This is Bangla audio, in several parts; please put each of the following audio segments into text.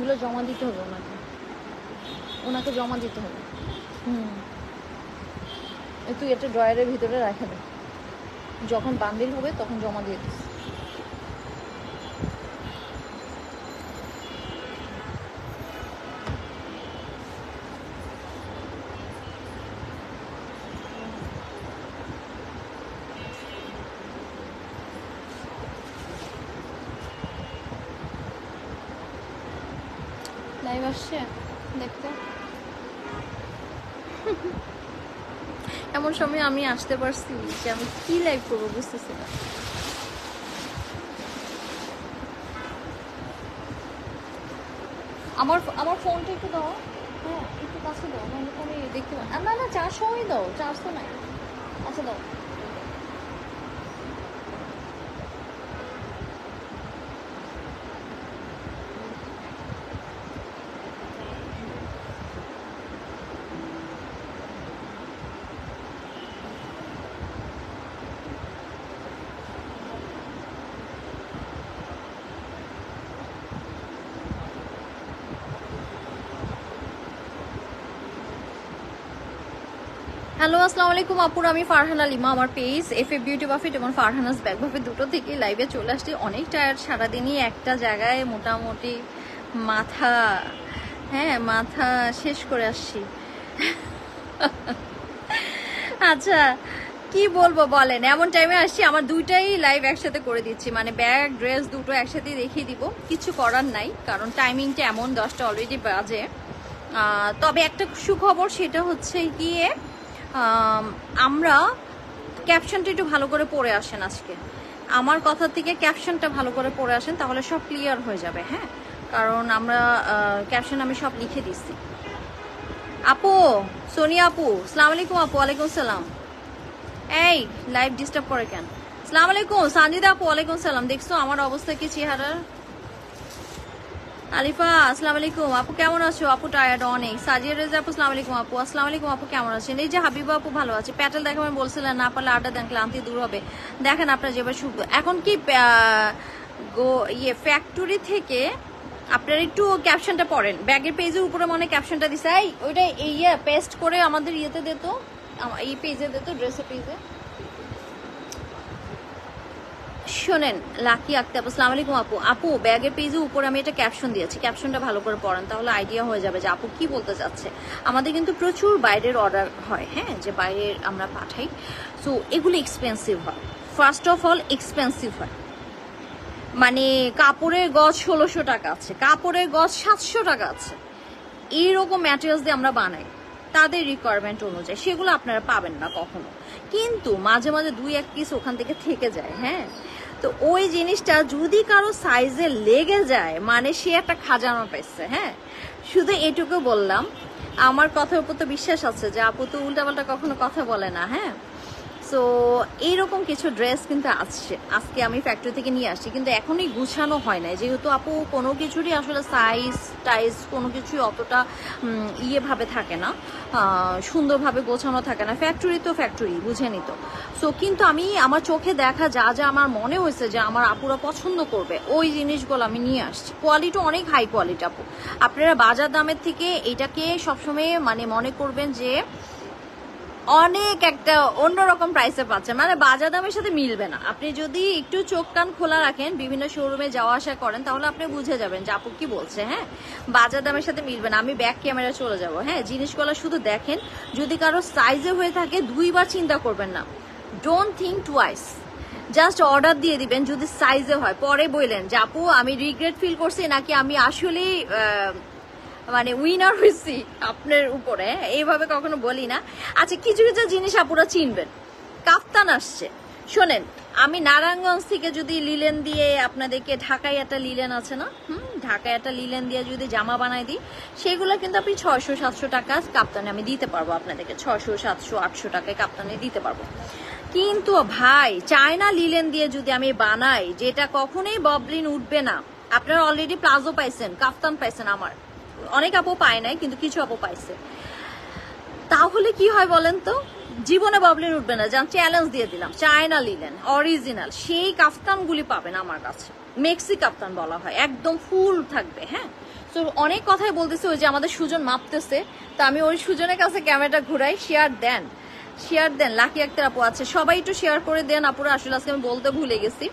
এগুলো জমা দিতে হবে ওনাকে জমা দিতে হবে। তুই একটা ড্রয়ারের ভিতরে রাখে দে, যখন বান্ডিল হবে তখন জমা দিয়ে দিস। লাইভ আসছে দেখতে। এমন সময় আমি আসতে পারছি যে আমি কি লাইভ করবো বুঝতেছি না। আমার ফোনটা একটু দাও, হ্যাঁ একটু কাছে দাও, নাহলে তো আমি দেখতে পাই না। না চার্জ সময় দাও, চার্জ তো নাই। আচ্ছা দাও। হ্যালো আসসালামু আলাইকুম আপুরা, আমি ফারহানা লিমা। আমার পেজ এফএ বিউটি বাফিট এবং ফারহানাস ব্যাগ বাফিট দুটো থেকে লাইভে চলে আসছি। অনেক টায়ার্ড, সারাদিনই একটা জায়গায় মোটামুটি মাথা শেষ করে আসছি। আচ্ছা কি বলবো বলেন, এমন টাইমে আসছি আমার দুইটাই লাইভ একসাথে করে দিচ্ছি, মানে ব্যাগ ড্রেস দুটো একসাথে দেখিয়ে দিব। কিছু করার নাই, কারণ টাইমিংটা এমন 10টা অলরেডি বাজে। তবে একটা সুখবর, সেটা হচ্ছে গিয়ে আমরা ক্যাপশনটা একটু ভালো করে পড়ে আসেন আজকে। আমার কথা থেকে ক্যাপশনটা ভালো করে পড়ে আসেন, তাহলে সব ক্লিয়ার হয়ে যাবে। হ্যাঁ, কারণ আমরা ক্যাপশন আমি সব লিখে দিচ্ছি। আপু সোনিয়া আপু আসসালামু আলাইকুম। আপু ওয়ালাইকুম সালাম। এই লাইভ ডিস্টার্ব করে কেন? আসসালামু আলাইকুম সানজিদা আপু ওয়ালাইকুম সালাম। দেখছো আমার অবস্থা কি চেহারার? আলিফা আসসালামু আলাইকুম আপু, কেমন আছো? আপু টায়ার্ড অনেক। সাজিয়া রেজা আপু আসসালামু আলাইকুম আপু। আসসালামু আলাইকুম আপু, কেমন আছেন? এই যে হাবিবা আপু ভালো আছে। প্যাটেল দেখাবেন বলছিলেন, না পারলে আড্ডা দেন, ক্লান্তি দূর হবে। দেখেন আপনার যেবার শুভ এখন কি ফ্যাক্টরি থেকে আপনারা একটু ক্যাপশনটা পড়েন। ব্যাগের পেজের উপরে মনে ক্যাপশনটা দিছে, ওইটা পেস্ট করে আমাদের ইয়েতে দিত, এই পেজে দিত, ড্রেসের পেজে। শোনেন লাকি আক্তার আসসালামু আলাইকুম আপু। আপু ব্যাগের পেজে উপরে আমি এটা ক্যাপশন দিয়েছি, ক্যাপশনটা ভালো করে পড়েন, তাহলে আইডিয়া হয়ে যাবে যে আপু কি বলতে চাচ্ছে। আমাদের কিন্তু প্রচুর বাইরের অর্ডার হয়, হ্যাঁ, যে বাইরের আমরা পাঠাই। সো এগুলো এক্সপেন্সিভ হয়। ফার্স্ট অফ অল এক্সপেন্সিভ হয়, মানে কাপড়ের গজ 1600 টাকা আছে, কাপড়ের গজ 700 টাকা আছে। এইরকম ম্যাটেরিয়ালস দিয়ে আমরা বানাই তাদের রিকোয়ারমেন্ট অনুযায়ী, সেগুলো আপনারা পাবেন না কখনো। কিন্তু মাঝে মাঝে 2-1 পিস ওখান থেকে যায়। হ্যাঁ, তো ওই জিনিসটা যদি কারো সাইজে লেগে যায়, মানে সে একটা খাজানা পাইছে। হ্যাঁ, শুধু এটুকু বললাম। আমার কথার উপর তো বিশ্বাস আছে যে আপু তো উল্টাপাল্টা কখনো কথা বলে না। হ্যাঁ, সো এইরকম কিছু ড্রেস কিন্তু আসছে, আজকে আমি ফ্যাক্টরি থেকে নিয়ে আসছি, কিন্তু এখনই গুছানো হয় নাই, যেহেতু আপু কোনো কিছুরই আসলে সাইজ টাইজ কোনো কিছুই অতটা ভাবে থাকে না, সুন্দরভাবে গোছানো থাকে না। ফ্যাক্টরি তো ফ্যাক্টরি, বুঝে নিত। সো কিন্তু আমি আমার চোখে দেখা যা যা আমার মনে হয়েছে যে আমার আপুরা পছন্দ করবে, ওই জিনিসগুলো আমি নিয়ে আসছি। কোয়ালিটি অনেক হাই কোয়ালিটি আপু। আপনারা বাজার দামের থেকে এটাকে সবসময় মানে মনে করবেন যে অনেক একটা অন্যরকম প্রাইসে পাচ্ছেন, মানে বাজার দামের সাথে মিলবে না। আপনি যদি একটু চোখ কান খোলা রাখেন, বিভিন্ন শোরুমে যাওয়া আসা করেন, তাহলে আপনি বুঝে যাবেন যে আপু কি বলছে। হ্যাঁ, বাজার দামের সাথে মিলবে না। আমি ব্যাক ক্যামেরা চলে যাব। হ্যাঁ, জিনিসগুলো শুধু দেখেন, যদি কারো সাইজে হয়ে থাকে 2বার চিন্তা করবেন না, don't think twice, just order দিয়ে দিবেন যদি সাইজে হয়। পরে বললেন যে আপু আমি রিগ্রেট ফিল করছি, নাকি আমি আসলেই মানে উইনার হয়েছি আপনার উপরে, এইভাবে কখনো বলি না। আচ্ছা, কিছু কিছু জিনিস আপুরা চিনবেন। কাফতান আসছে, শোনেন, আমি নারায়ণগঞ্জ থেকে যদি লিলেন দিয়ে আপনাদেরকে, ঢাকায় একটা লিলেন আছে না, ঢাকায় একটা লিলেন দিয়ে যদি জামা বানাই দিই, সেগুলো কিন্তু আপনি 600-700 টাকা কাপ্তানে আমি দিতে পারবো আপনাদেরকে। 600-700-800 টাকায় কাপ্তানে দিতে পারবো। কিন্তু ভাই চায়না লিলেন দিয়ে যদি আমি বানাই, যেটা কখনোই ববলিন উঠবে না। আপনারা অলরেডি প্লাজো পাইছেন, কাফতান পাইছেন, আমার অনেক আপু পায় নাই, কিন্তু কিছু আপু পাইছে। তাহলে কি হয় বলেন তো? জীবনে ববলিন উঠবে না, যান চ্যালেঞ্জ দিয়ে দিলাম। চায়না লিলেন অরিজিনাল সেই কাফতানগুলি পাবেন আমার কাছে, মেক্সি কাফতান বলা হয়, একদম ফুল থাকবে। হ্যাঁ, তো অনেক কথাই বলতেছে, ওই যে আমাদের সুজন মাপতেছে, তো আমি ওই সুজনের কাছে ক্যামেরাটা ঘুরাই। শেয়ার দেন, শেয়ার দেন। লাকি আক্তার আপু আছে, সবাই একটু শেয়ার করে দেন আপুরা। আসলে আজকে আমি বলতে ভুলে গেছি,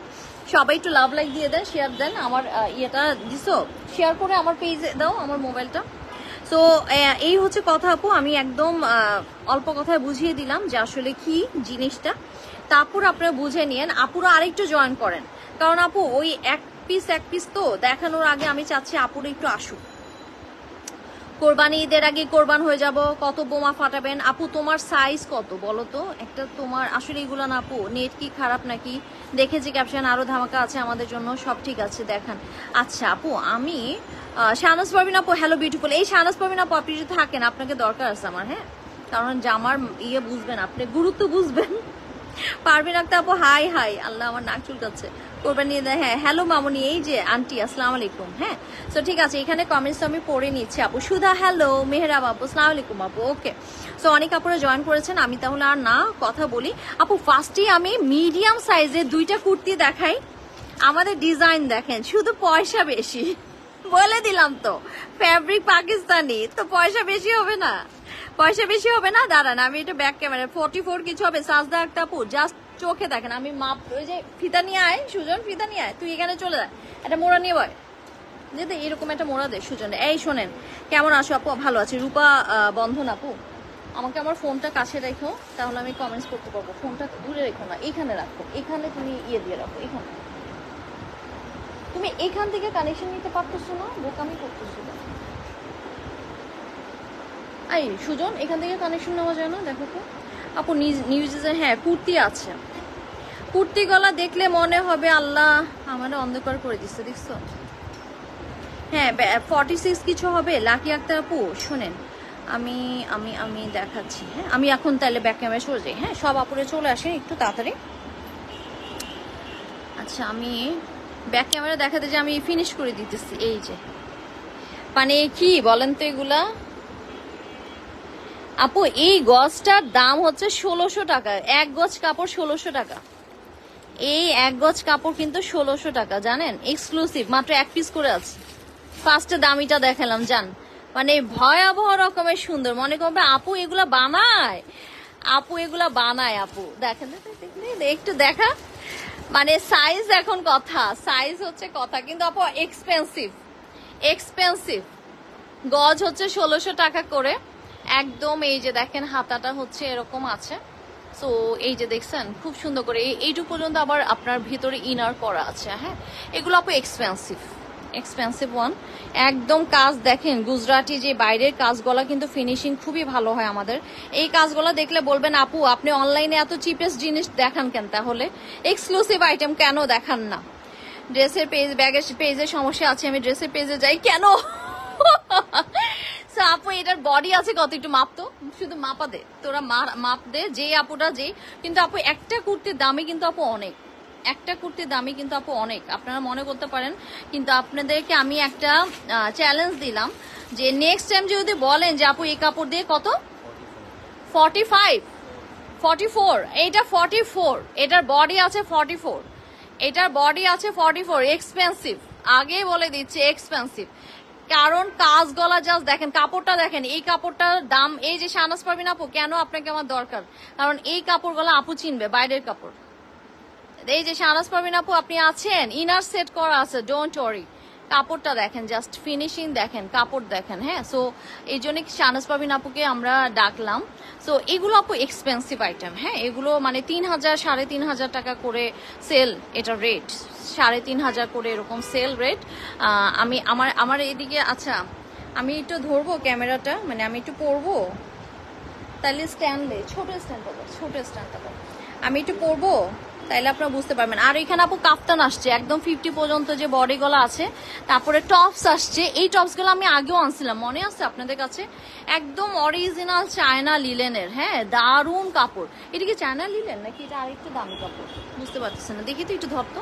সবাই একটু লাভ লাইক দিয়ে দেন, শেয়ার দেন। আমার ইয়েটা দিছো, শেয়ার করে আমার পেজে দাও, আমার মোবাইলটা। তো এই হচ্ছে কথা আপু, আমি একদম অল্প কথায় বুঝিয়ে দিলাম যে আসলে কি জিনিসটা, তারপর আপনারা বুঝে নিয়েন। আপুরা আরেকটু জয়েন করেন, কারণ আপু ওই এক পিস তো দেখানোর আগে আমি চাচ্ছি আপুরা একটু আসুক। কোরবানি ঈদের আগে কোরবান হয়ে যাব, কত বোমা ফাটাবেন আপু? তোমার সাইজ কত বলো তো একটা? তোমার আসলে এগুলো না আপু, নেট কি খারাপ নাকি? দেখেছি ক্যাপশন আরো ধামাকা আছে আমাদের জন্য, সব ঠিক আছে দেখান। আচ্ছা আপু, আমি শাহনাজ পারভিন আপু, হ্যালো বিউটিফুল। এই শাহনাজ পারভিন আপু, আপনি যদি থাকেন, আপনাকে দরকার আছে আমার, হ্যাঁ, কারণ জামার ইয়ে বুঝবেন আপনি, গুরুত্ব বুঝবেন। পারভিন আক্তার আপু, হাই হাই, আল্লাহ আমার নাক চুলকাচ্ছে। কোরবানি ঈদ, হ্যাঁ, হ্যালো মামুনি, এই যে আন্টি, আসসালামু আলাইকুম। হ্যাঁ, তো ঠিক আছে, এখানে কমেন্টস আমি পড়ে নিচ্ছি আপু। সুধা হ্যালো, মেহরাব আপু, আসসালামু আলাইকুম আপু। ওকে, সো অনেক আপুরা জয়েন করেছেন, আমি তাহলে আর না কথা বলি আপু। ফার্স্টে আমি মিডিয়াম সাইজের দুইটা কুর্তি দেখাই। আমাদের ডিজাইন দেখেন, শুধু পয়সা বেশি, বলে দিলাম তো, ফ্যাব্রিক পাকিস্তানি, তো পয়সা বেশি হবে না, পয়সা বেশি হবে না। দাঁড়ান, আমি এটা ব্যাক ক্যামেরা 44 কিছু হবে। সাজদা একটা আপু, জাস্ট চোখে দেখেন, আমি মাপ, ওই যে ফিতা নিয়ে আয় সুজন, ফিতা নিয়ে আয়, তুই এখানে চলে যা, একটা মোড়া নিয়ে বয়, যেতে এরকম একটা মোড়া দে সুজন। এই শোনেন, কেমন আছো আপু? ভালো আছি। রূপা বন্ধন আপু, আমাকে আমার ফোনটা কাছে রেখো, তাহলে আমি কমেন্টস করতে পারবো। ফোনটা দূরে রেখো না, এখানে রাখো, এখানে তুমি ইয়ে দিয়ে রাখো, এখানে। তুমি এখান থেকে কানেকশন নিতে পারতেছো না, বোকামি করতেছো। এই সুজন, এখান থেকে কানেকশন নেওয়া যায় না, দেখো তো আপু। নিউজে হ্যাঁ কুর্তি আছে, কুর্তি গলা দেখলে মনে হবে আল্লাহ আমার অন্ধকার করে দিচ্ছে, দেখছো? হ্যাঁ 46 কিছু হবে। লাকি আক্তার আপু শোনেন, আমি আমি আমি দেখাচ্ছি। হ্যাঁ, আমি এখন তাহলে ব্যাক ক্যামেরা চলে যাই। হ্যাঁ, সব আপুরে চলে আসেন একটু তাড়াতাড়ি। আচ্ছা, আমি ব্যাক ক্যামেরা দেখাতে যে আমি ফিনিশ করে দিতেছি। এই যে মানে কি বলেন তো এগুলা আপু? এই গজটার দাম হচ্ছে 1600 টাকা, এক গজ কাপড় 1600 টাকা। এই এক গজ কাপড় কিন্তু 1600 টাকা, জানেন? এক্সক্লুসিভ, মাত্র এক পিস করে আছে। ফার্স্টে দামিটা দেখালাম, জান, মানে ভয়াবহ রকমের সুন্দর। মনে করবে আপু এগুলা বানায়, আপু এগুলা বানায়। আপু দেখেন একটু দেখা, মানে সাইজ এখন কথা, সাইজ হচ্ছে কথা, কিন্তু আপু এক্সপেন্সিভ, এক্সপেন্সিভ। গজ হচ্ছে 1600 টাকা করে একদম। এই যে দেখেন হাতাটা হচ্ছে এরকম আছে, সো এই যে দেখছেন খুব সুন্দর করে এইটুকু পর্যন্ত আবার আপনার ভিতরে ইনার করা আছে। হ্যাঁ, এগুলো আপু এক্সপেন্সিভ, এক্সপেন্সিভ ওয়ান। একদম কাজ দেখেন, গুজরাটি যে বাইরের কাজগুলা কিন্তু ফিনিশিং খুবই ভালো হয় আমাদের। এই কাজগুলো দেখলে বলবেন আপু আপনি অনলাইনে এত চিপেস্ট জিনিস দেখান কেন, তাহলে এক্সক্লুসিভ আইটেম কেন দেখান না? ড্রেসের পেজ, ব্যাগের পেজে সমস্যা আছে, আমি ড্রেসের পেজে যাই কেন? আপু এটার বডি আছে কত, একটু মাপ তো, শুধু মাপা দে তোরা, মাপ দে যে আপুটা যে। কিন্তু আপু একটা কুর্তির দামে কিন্তু আপু অনেক, একটা কুর্তির দামে কিন্তু আপু অনেক, আপনারা মনে করতে পারেন। কিন্তু আপনাদেরকে আমি একটা চ্যালেঞ্জ দিলাম যে নেক্সট টাইম যদি বলেন যে আপু এই কাপড় দিয়ে কত, 45, 44, এইটা 44, এটার বডি আছে 44, এটার বডি আছে 44, এক্সপেন্সিভ, আগে বলে দিচ্ছে এক্সপেন্সিভ। কারণ কাজ গলা জাস্ট দেখেন, কাপড়টা দেখেন, এই কাপড়টার দাম। এই যে শাহনাজ পারভিন আপু, কেন আপনাকে আমার দরকার, কারণ এই কাপড় গলা আপু চিনবে, বাইরের কাপড়। এই যে শাহনাজ পারভিন আপু আপনি আছেন, ইনার সেট করা আছে, ডোন্ট ওয়ারি। কাপড়টা দেখেন, জাস্ট ফিনিশিং দেখেন, কাপড় দেখেন। হ্যাঁ, সো এই জন্য শাহনাজ পারভিন আপুকে আমরা ডাকলাম। সো এগুলো আপু এক্সপেন্সিভ আইটেম। হ্যাঁ, এগুলো মানে 3000, 3500 টাকা করে সেল, এটা রেট 3500 করে এরকম সেল রেট। আমি আমার এদিকে, আচ্ছা আমি একটু ধরবো ক্যামেরাটা, মানে আমি একটু পরবো, তাহলে স্ট্যান্ডে ছোট স্ট্যান্ড পাবো, ছোট স্ট্যান্ড পাবো, আমি একটু পরবো, তাইলে আপনারা বুঝতে পারবেন। আর এখানে আপু কাফতান আসছে একদম 50 পর্যন্ত যে বডি গলা আছে, তারপরে টপস আসছে। এই টপস গুলো আমি আগেও আনছিলাম, মনে আছে আপনাদের কাছে? একদম অরিজিনাল চায়না লিলেনের। হ্যাঁ, দারুণ কাপড়। এটা কি চায়না লিলেন নাকি এটা আরেকটু দামি কাপড়, বুঝতে পারতেছেন না, দেখি তো একটু ধরতো।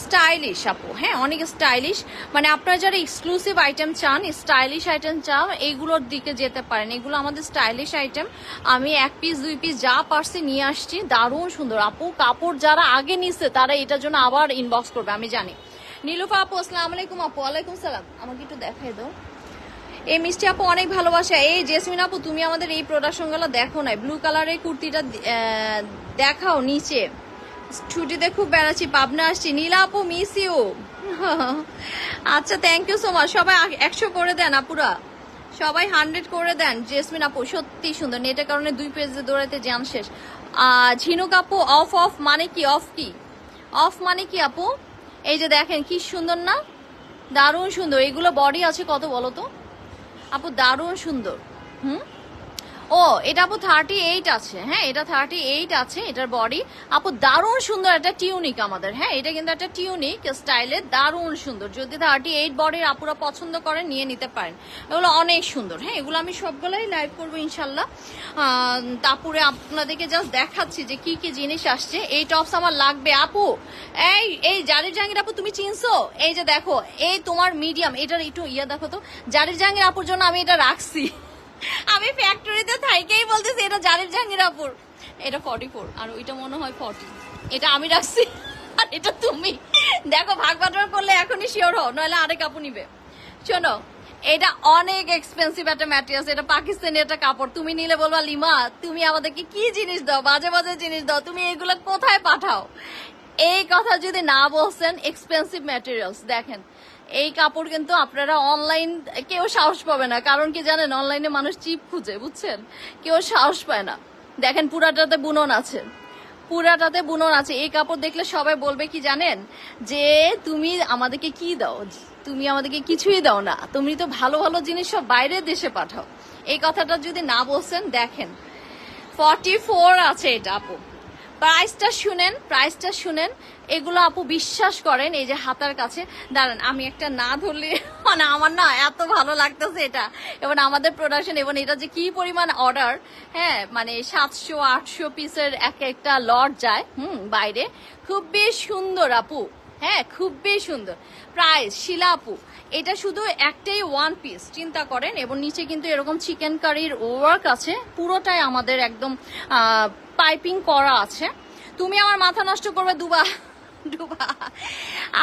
স্টাইলিশ আপু, হ্যাঁ অনেক স্টাইলিশ। মানে আপনারা যারা এক্সক্লুসিভ আইটেম চান, স্টাইলিশ আইটেম চান, এইগুলোর দিকে যেতে পারেন। এগুলো আমাদের স্টাইলিশ আইটেম। আমি এক পিস দুই পিস যা পারছি নিয়ে আসছি, দারুণ সুন্দর। আপু কাপড় যারা আগে নিচ্ছে তারা এটার জন্য আবার ইনবক্স করবে, আমি জানি। নীলুফা আপু আসসালামু আলাইকুম আপু। ওয়ালাইকুম সালাম। আমাকে একটু দেখাই দাও। এই মিষ্টি আপু অনেক ভালোবাসা। এই জেসমিন আপু তুমি আমাদের এই প্রোডাকশনগুলো দেখো না, ব্লু কালারের কুর্তিটা দেখাও নিচে। ছুটিতে খুব বেড়াচ্ছি, পাবনা আসছি। নীলা আপু মিস ইউ। আচ্ছা থ্যাংক ইউ সো মাচ। সবাই 100 করে দেন আপুরা, সবাই 100 করে দেন। জেসমিন আপু সত্যি সুন্দর, নেটের কারণে 2 পেজে দৌড়াইতে যান শেষ। ঝিনুক আপু অফ অফ মানে কি? অফ কি? অফ মানে কি আপু? এই যে দেখেন কি সুন্দর না, দারুণ সুন্দর। এগুলো বডি আছে কত বলো তো আপু? দারুণ সুন্দর। ও এটা আপু 38 আছে। হ্যাঁ এটা 38 আছে এটার বডি আপু, দারুণ সুন্দর। একটা টিউনিক আমাদের, হ্যাঁ এটা কিন্তু একটা টিউনিক স্টাইলে, দারুণ সুন্দর। যদি 38 বডির আপুরা পছন্দ করেন নিয়ে নিতে পারেন, এগুলো অনেক সুন্দর। হ্যাঁ এগুলো আমি সবগুলাই লাইভ করবো ইনশাল্লাহ। তারপরে আপনাদেরকে জাস্ট দেখাচ্ছি যে কি কি জিনিস আসছে। এই টপস আমার লাগবে আপু। এই জারির জাহাঙ্গীর আপু তুমি চিনছো? এই যে দেখো, এই তোমার মিডিয়াম, এটার একটু ইয়ে দেখো তো। জারির জাহাঙ্গীর আপুর জন্য আমি এটা রাখছি। আমি ফ্যাক্টরিতে থাইকেই বলতেছি এটা জারির জাহাঙ্গীর আপুর। এটা 44 আর ওইটা মনে হয় 40। এটা আমি রাখছি আর এটা তুমি। দেখো ভাগ বাটোয়ারা করলে এখনই শিওর হও, নইলে আরেক আপু নিবে। শোনো এটা অনেক এক্সপেন্সিভ একটা ম্যাটেরিয়াল, এটা পাকিস্তানি একটা কাপড়। তুমি নিলে বলবা লিমা তুমি আমাদেরকে কি জিনিস দাও, বাজে বাজে জিনিস দাও, তুমি এগুলো কোথায় পাঠাও? এই কথা যদি না বলছেন, এক্সপেন্সিভ ম্যাটেরিয়ালস দেখেন। এই কাপড় কিন্তু আপনারা অনলাইন কেউ সাহস পাবে না, কারণ কি জানেন অনলাইনে মানুষ চিপ খুঁজে, বুঝছেন, কেউ সাহস পায় না। দেখেন পুরাটাতে বুনন আছে, পুরাটাতে বুনন আছে। এই কাপড় দেখলে সবাই বলবে কি জানেন, যে তুমি আমাদেরকে কি দাও, তুমি আমাদেরকে কিছুই দাও না, তুমি তো ভালো ভালো জিনিস সব বাইরের দেশে পাঠাও। এই কথাটা যদি না বলছেন, দেখেন 44 আছে এটা আপু। প্রাইসটা শুনেন, প্রাইসটা শুনেন। এগুলো আপু বিশ্বাস করেন, এই যে হাতার কাছে দাঁড়ান, আমি একটা না ধরলে মানে আমার না এত ভালো লাগতেছে এটা। এবং আমাদের প্রোডাকশন, এবং এটা যে কি পরিমাণ অর্ডার, হ্যাঁ মানে 700-800 পিসের একটা লট যায় বাইরে। খুবই সুন্দর আপু, হ্যাঁ খুবই সুন্দর। প্রাইস শিলা আপু এটা শুধু একটাই 1 পিস, চিন্তা করেন। এবং নিচে কিন্তু এরকম চিকেন কারির ওয়ার্ক আছে, পুরোটাই আমাদের একদম পাইপিং করা আছে। তুমি আমার মাথা নষ্ট করবে ডুবা ডুবা।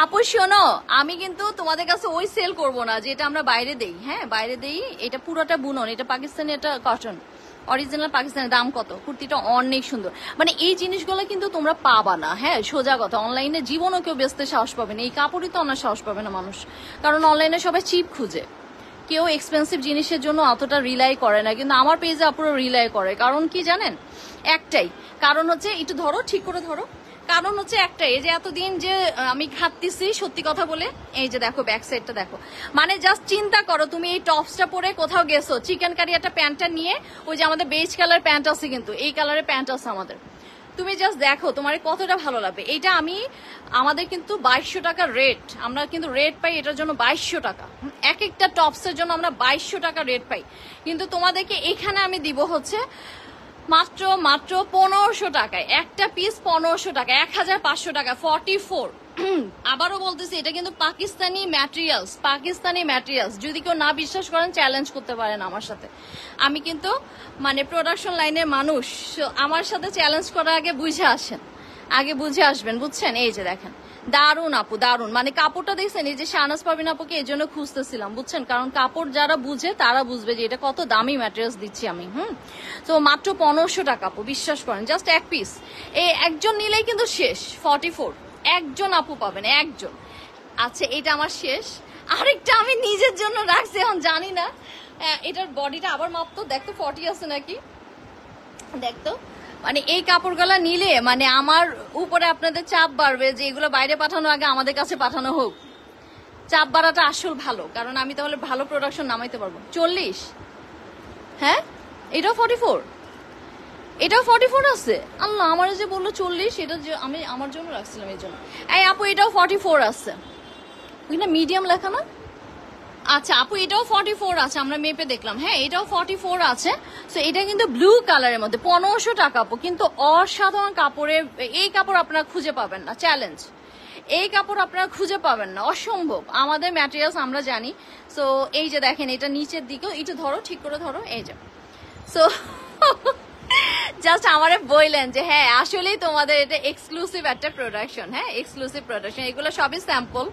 আপু শোনো, আমি কিন্তু তোমাদের কাছে ওই সেল করব না যেটা আমরা বাইরে দেই। হ্যাঁ বাইরে দেই, এটা পুরোটা বুনন, এটা পাকিস্তানি, এটা কটন অরিজিনাল পাকিস্তানের। দাম কত? কুর্তিটা অনেক সুন্দর। মানে এই জিনিসগুলো কিন্তু তোমরা পাবা না, হ্যাঁ সোজা কথা। অনলাইনে জীবনও কেউ বেচতে সাহস পাবে না, এই কাপড়ই তো আমার সাহস পাবে না মানুষ, কারণ অনলাইনে সবাই চিপ খুঁজে, কেউ এক্সপেন্সিভ জিনিসের জন্য অতটা রিলাই করে না। কিন্তু আমার পেজে আপুরো রিলাই করে, কারণ কি জানেন, একটাই কারণ হচ্ছে, একটু ধরো ঠিক করে ধরো, কারণ হচ্ছে একটাই, এই যে এতদিন যে আমি খাটতেছি সত্যি কথা বলে। এই যে দেখো ব্যাক সাইডটা দেখো, মানে জাস্ট চিন্তা করো, তুমি এই টপসটা পরে কোথাও গেছো, চিকেন কারি একটা প্যান্টটা নিয়ে, ওই যে আমাদের বেজ কালার প্যান্ট আছে, কিন্তু এই কালারের প্যান্ট আছে আমাদের, তুমি জাস্ট দেখো তোমার কতটা ভালো লাগবে। এইটা আমাদের কিন্তু 2200 টাকা রেট, আমরা কিন্তু রেট পাই এটার জন্য 2200 টাকা। এক একটা টপসের জন্য আমরা 2200 টাকা রেট পাই, কিন্তু তোমাদেরকে এখানে আমি দিব হচ্ছে মাত্র 1500 টাকায় একটা পিস, 1500 টাকা, 1500 টাকা, 44। আবারও বলতেছি এটা কিন্তু পাকিস্তানি ম্যাটেরিয়ালস, পাকিস্তানি ম্যাটেরিয়ালস। যদি কেউ না বিশ্বাস করেন চ্যালেঞ্জ করতে পারেন আমার সাথে, আমি কিন্তু মানে প্রোডাকশন লাইনের মানুষ, আমার সাথে চ্যালেঞ্জ করার আগে বুঝে আসেন, আগে বুঝে আসবেন, বুঝছেন। এই যে দেখেন দারুন আপু, দারুন। মানে কাপড়টা দেখছেন, এই যে শাহনাজ পারভিন আপুকে এই জন্য খুঁজতেছিলাম, বুঝছেন, কারণ কাপড় যারা বুঝে তারা বুঝবে যে এটা কত দামি ম্যাটেরিয়ালস দিচ্ছি আমি। তো মাত্র 1500 টাকা আপু, বিশ্বাস করেন, জাস্ট এক পিস। এই একজন নিলেই কিন্তু শেষ। 44 একজন আপু পাবেন, একজন। আচ্ছা এটা আমার শেষ, আরেকটা আমি নিজের জন্য রাখছি, এখন জানি না এটার বডিটা আবার মাপতো, দেখতো 40 আছে নাকি, দেখতো। মানে এই কাপড়গুলা নিলে মানে আমার উপরে আপনাদের চাপ বাড়বে যে এগুলো বাইরে পাঠানো আগে আমাদের কাছে পাঠানো হোক। চাপ বাড়াটা আসল ভালো, কারণ আমি তাহলে ভালো প্রোডাকশন নামাইতে পারবো। 40, হ্যাঁ এটাও 44, এটাও 44 আছে। আল্লাহ আমার যে বললো 40, এটা যে আমি আমার জন্য রাখছিলাম এই জন্য। এই আপু এটাও 44 আছে, ওইটা মিডিয়াম লেখা না? আচ্ছা আপু এটাও 44 আছে, আমরা মেপে দেখলাম, হ্যাঁ এটাও 44 আছে। তো এটা কিন্তু ব্লু কালারের মধ্যে 1500 টাকা আপু, কিন্তু অসাধারণ কাপড়ে। এই কাপড় আপনারা খুঁজে পাবেন না, চ্যালেঞ্জ। এই কাপড় আপনারা খুঁজে পাবেন না, অসম্ভব। আমাদের ম্যাটেরিয়ালস আমরা জানি। সো এই যে দেখেন, এটা নিচের দিকেও একটু ধরো, ঠিক করে ধরো, এই যে। সো জাস্ট আমারে বললেন যে হ্যাঁ আসলেই তোমাদের এটা এক্সক্লুসিভ একটা প্রোডাকশন, হ্যাঁ এক্সক্লুসিভ প্রোডাকশন, এগুলো সবই স্যাম্পল,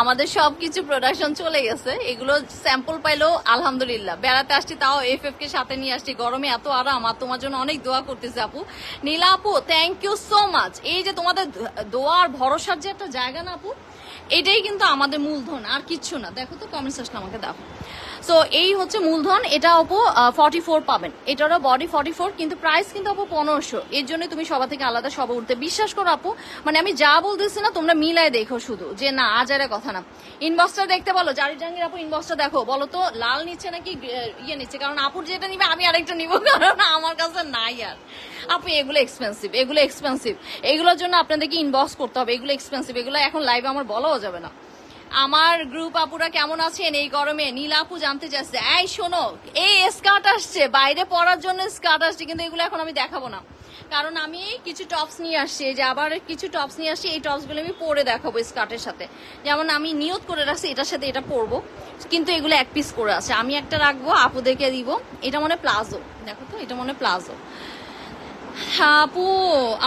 আমাদের সবকিছু প্রোডাকশন চলে গেছে, এগুলো স্যাম্পল পাইলেও আলহামদুলিল্লাহ। বেড়াতে আসছি তাও এফএফ কে সাথে নিয়ে আসছি, গরমে এত আরাম, আর তোমার জন্য অনেক দোয়া করতেছে আপু। নীলা আপু থ্যাংক ইউ সো মাচ। এই যে তোমাদের দোয়ার ভরসার যে একটা জায়গা না আপু, এটাই কিন্তু আমাদের মূলধন, আর কিচ্ছু না। দেখো তো কমেন্ট সেকশন আমাকে দাও। সো এই হচ্ছে মূলধন, এটা আপু 44 পাবেন, এটারও বডি 44, কিন্তু প্রাইস কিন্তু আপু 1500। এর জন্য তুমি সবার থেকে আলাদা সব উঠতে, বিশ্বাস করো আপু, মানে আমি যা বলতেছি না তোমরা মিলায় দেখো শুধু, যে না আজারে কথা না। ইনবক্সটা দেখতে বলো, জারি জাহাঙ্গীর আপু ইনবক্সটা দেখো, বলো তো লাল নিচ্ছে নাকি ইয়ে নিচ্ছে, কারণ আপুর যেটা নিবে আমি আরেকটা নিবো, কারণ আমার কাছে নাই আর। আপু এগুলো এক্সপেন্সিভ, এগুলো এক্সপেন্সিভ, এগুলোর জন্য আপনাদেরকে ইনবক্স করতে হবে, এগুলো এক্সপেন্সিভ, এগুলো এখন লাইভে আমার বলাও যাবে না। আমার গ্রুপ আপুরা কেমন আছেন এই গরমে? নীলা আপু জানতে চাচ্ছে। এই শোনো, এই স্কার্ট আসছে, বাইরে পরার জন্য স্কার্ট আসছে, কিন্তু এগুলো এখন আমি দেখাবো না, কারণ আমি কিছু টপস নিয়ে আসছি, এই যে আবার কিছু টপস নিয়ে আসছি, এই টপস গুলো আমি পরে দেখাবো স্কার্টের সাথে। যেমন আমি নিয়ত করে রাখছি এটার সাথে এটা পরবো, কিন্তু এগুলো এক পিস করে আছে, আমি একটা রাখবো, আপুদেরকে দিব। এটা মনে প্লাজো, দেখো তো এটা মনে প্লাজো। আপু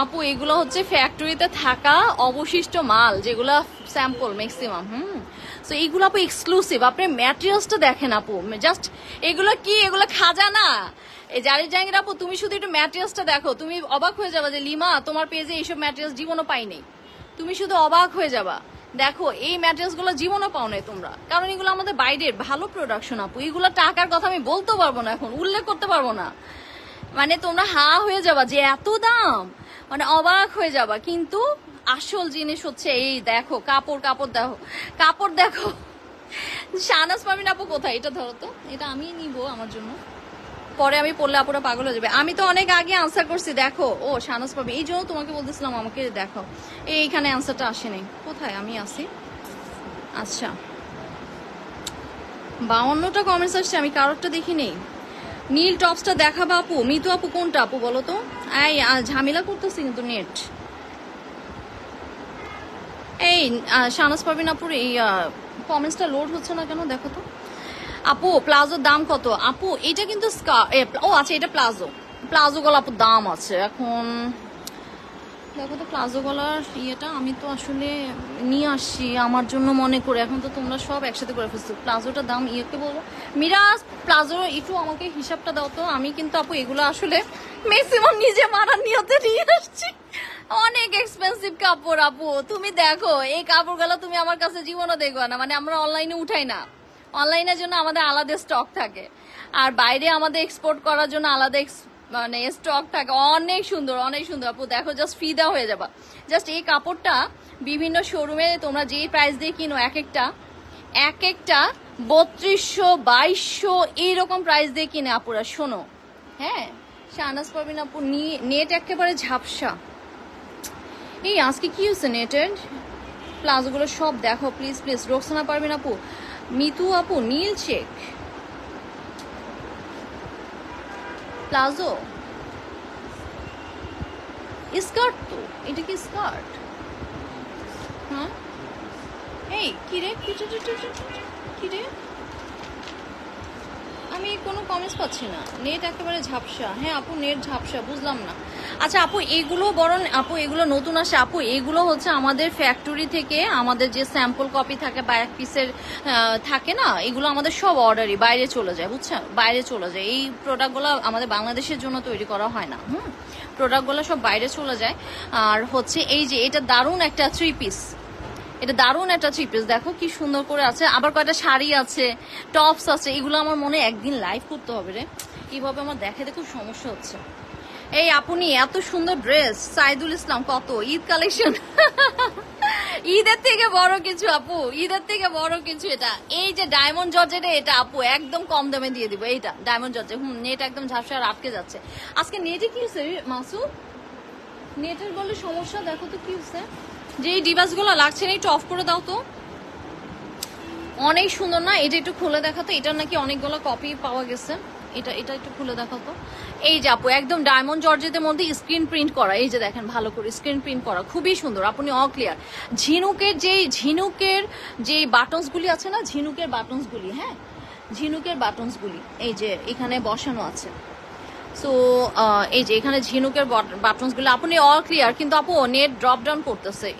আপু এগুলো হচ্ছে ফ্যাক্টরিতে থাকা অবশিষ্ট মাল, যেগুলো স্যাম্পল ম্যাক্সিমাম। তো এইগুলো আপু এক্সক্লুসিভ, আপনি ম্যাটেরিয়ালসটা দেখেন আপু, জাস্ট এগুলো কি, এগুলো খাজানা। এই জারি জাহাঙ্গীর আপু তুমি শুধু একটু ম্যাটেরিয়ালসটা দেখো, তুমি অবাক হয়ে যাবা যে লিমা তোমার পেজে এইসব ম্যাটেরিয়ালস জীবনও পাই নাই, তুমি শুধু অবাক হয়ে যাবা। দেখো এই ম্যাটেরিয়ালস গুলো জীবনও পাও নাই তোমরা, কারণ এগুলো আমাদের বাইরের ভালো প্রোডাকশন আপু, এগুলো টাকার কথা আমি বলতে পারবো না, এখন উল্লেখ করতে পারবো না, মানে তোমরা হা হয়ে যাবা যে এত দাম, মানে অবাক হয়ে যাবা। কিন্তু আসল জিনিস হচ্ছে এই দেখো, কাপড় কাপড় দেখো, কাপড় দেখো। শাহনাজ পারমিন আপু কোথায়? এটা ধরো তো, এটা আমি নিব আমার জন্য, পরে আমি পড়লে আপুরা পাগল হয়ে যাবে। আমি তো অনেক আগে আনসার করছি, দেখো। ও শাহনাজ পারমিন, এই জন্য তোমাকে বলতেছিলাম আমাকে দেখো, এইখানে আনসারটা আসেনি, কোথায় আমি আসি। আচ্ছা 52টা কমেন্টস আসছে, আমি কারোরটা দেখি নেই। নীল টপসটা দেখাবা আপু। মিতু আপু কোনটা আপু বলো তো? এই ঝামেলা করতেছি কিন্তু নেট। এই শাহনাজ পারভিন আপুর এই কমেন্টসটা লোড হচ্ছে না কেন, দেখো তো। আপু প্লাজোর দাম কত আপু? এটা কিন্তু ও আচ্ছা এটা প্লাজো, প্লাজো গলা আপুর দাম আছে এখন, দেখো তো প্লাজো গলার ইয়েটা আমি তো আসলে নিয়ে আসছি আমার জন্য মনে করে, এখন তো তোমরা সব একসাথে করে ফেলছো। প্লাজোটার দাম ইয়েকে বলবো, মিরাজ প্লাজো একটু আমাকে হিসাবটা দাও তো। আমি কিন্তু আপু এগুলো আসলে ম্যাক্সিমাম নিজে মারার নিয়তে নিয়ে আসছি, অনেক এক্সপেন্সিভ কাপড় আপু। তুমি দেখো এই কাপড়গুলো তুমি আমার কাছে জীবনও দেখবা না, মানে আমরা অনলাইনে উঠাই না, অনলাইনের জন্য আমাদের আলাদা স্টক থাকে, আর বাইরে আমাদের এক্সপোর্ট করার জন্য আলাদা মানে স্টক থাকে। অনেক সুন্দর, অনেক সুন্দর আপু, দেখো জাস্ট ফিদা হয়ে যাবা। জাস্ট এই কাপড়টা বিভিন্ন শোরুমে তোমরা যে প্রাইস দিয়ে কিনো, এক একটা 3200 2200 এইরকম প্রাইস দিয়ে কিনে আপুরা। শোনো হ্যাঁ, শাহনাজ পারভিন আপু নেট একেবারে ঝাপসা। এই আজকে কি হচ্ছে নেটের? প্লাজোগুলো সব দেখো প্লিজ প্লিজ। রোকসানা পারভিন আপু, মিতু আপু নীল চেক প্লাজো স্কার্ট, তো এটা কি স্কার্ট? হ্যাঁ এই কিরে কিরে, আমি কোনো কমেন্টস পাচ্ছি না, নেট একেবারে ঝাপসা। হ্যাঁ আপু নেট ঝাপসা, বুঝলাম না। আচ্ছা আপু এগুলো বরং আপু এগুলো নতুন আসে আপু, এগুলো হচ্ছে আমাদের ফ্যাক্টরি থেকে আমাদের যে স্যাম্পল কপি থাকে বা এক পিসের থাকে না, এগুলো আমাদের সব অর্ডারই বাইরে চলে যায়, বুঝছেন, বাইরে চলে যায়। এই প্রোডাক্টগুলো আমাদের বাংলাদেশের জন্য তৈরি করা হয় না, প্রোডাক্টগুলো সব বাইরে চলে যায়। আর হচ্ছে এই যে এটা দারুণ একটা 3 পিস, এটা দারুণ একটা 3 পিস, দেখো কি সুন্দর করে আছে। আবার কয়টা শাড়ি আছে, টপস আছে, এগুলো আমার মনে একদিন লাইভ করতে হবে রে, এইভাবে আমার দেখাতে খুব সমস্যা হচ্ছে। এই আপনি এত সুন্দর ড্রেস, সাইদুল ইসলাম কত? ঈদ কালেকশন ঈদের থেকে বড় কিছু আপু, ঈদের থেকে বড় কিছু। এটা এই যে ডায়মন্ড জর্জেট, এটা আপু একদম কম দামে দিয়ে দিব, এইটা ডায়মন্ড জর্জেট। নেট একদম ঝাপসা আর আটকে যাচ্ছে আজকে। নেটে কি হচ্ছে মাসু? নেটের বলে সমস্যা, দেখো তো কি হচ্ছে। যে এই ডিভাইস গুলো লাগছে না একটু অফ করে দাও তো। অনেক সুন্দর না? এটা একটু খুলে দেখাতো, এটার নাকি অনেকগুলো কপি পাওয়া গেছে। এটা এটা একটু খুলে দেখাতো। এই যে আপু একদম ডায়মন্ড জর্জেটের মধ্যে স্ক্রিন প্রিন্ট করা, এই যে দেখেন ভালো করে স্ক্রিন প্রিন্ট করা, খুবই সুন্দর। আপনি অল ক্লিয়ার। ঝিনুকের যে বাটনস গুলি আছে না, ঝিনুকের বাটনস গুলি, হ্যাঁ ঝিনুকের বাটনস গুলি এই যে এখানে বসানো আছে, সো এই যে এখানে ঝিনুকের বাটনসগুলো আপনি অল ক্লিয়ার, কিন্তু আপু নেট ড্রপ ডাউন করতেছে।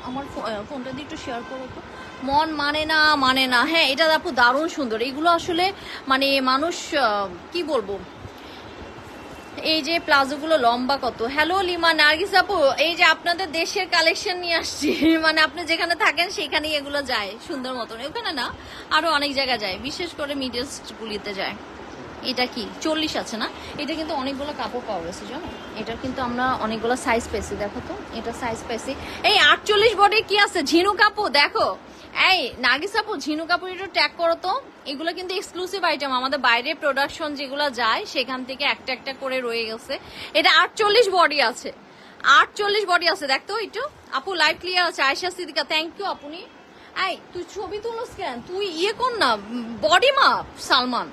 আমার ফোনটা দিয়ে একটু শেয়ার করো তো। মন মানে না। হ্যাঁ, এটা আপু দারুণ সুন্দর। এগুলো আসলে মানে মানুষ কি বলবো, এই যে প্লাজোগুলো লম্বা কত। হ্যালো লিমা, নার্গিস আপু, এই যে আপনাদের দেশের কালেকশন নিয়ে আসছি। মানে আপনি যেখানে থাকেন সেখানেই এগুলো যায় সুন্দর মতন। ওখানে না, আরো অনেক জায়গায় যায়, বিশেষ করে মিডল গুলিতে যায়। এটা কি 40 আছে না? এটা কিন্তু অনেকগুলো কাপড় পাওয়া গেছে জানো। এটার কিন্তু আমরা অনেকগুলো সাইজ পেয়েছি, দেখো তো এটা সাইজ পেয়েছি। এই 48 বডি কি আছে ঝিনু কাপড় দেখো। এই নার্গিস আপু, ঝিনু কাপড় একটু ট্যাগ করো তো। এগুলো কিন্তু এক্সক্লুসিভ আইটেম, আমাদের বাইরে প্রোডাকশন যেগুলো যায় সেখান থেকে একটা একটা করে রয়ে গেছে। এটা 48 বডি আছে, 48 বডি আছে। দেখতো একটু আপু, লাইভ ক্লিয়ার আছে। আয়েশা সিদ্দিকা, থ্যাংক ইউ আপনি। এই তুই ছবি তুলোস কেন? তুই ইয়ে কর না, বডি মাপ। সালমান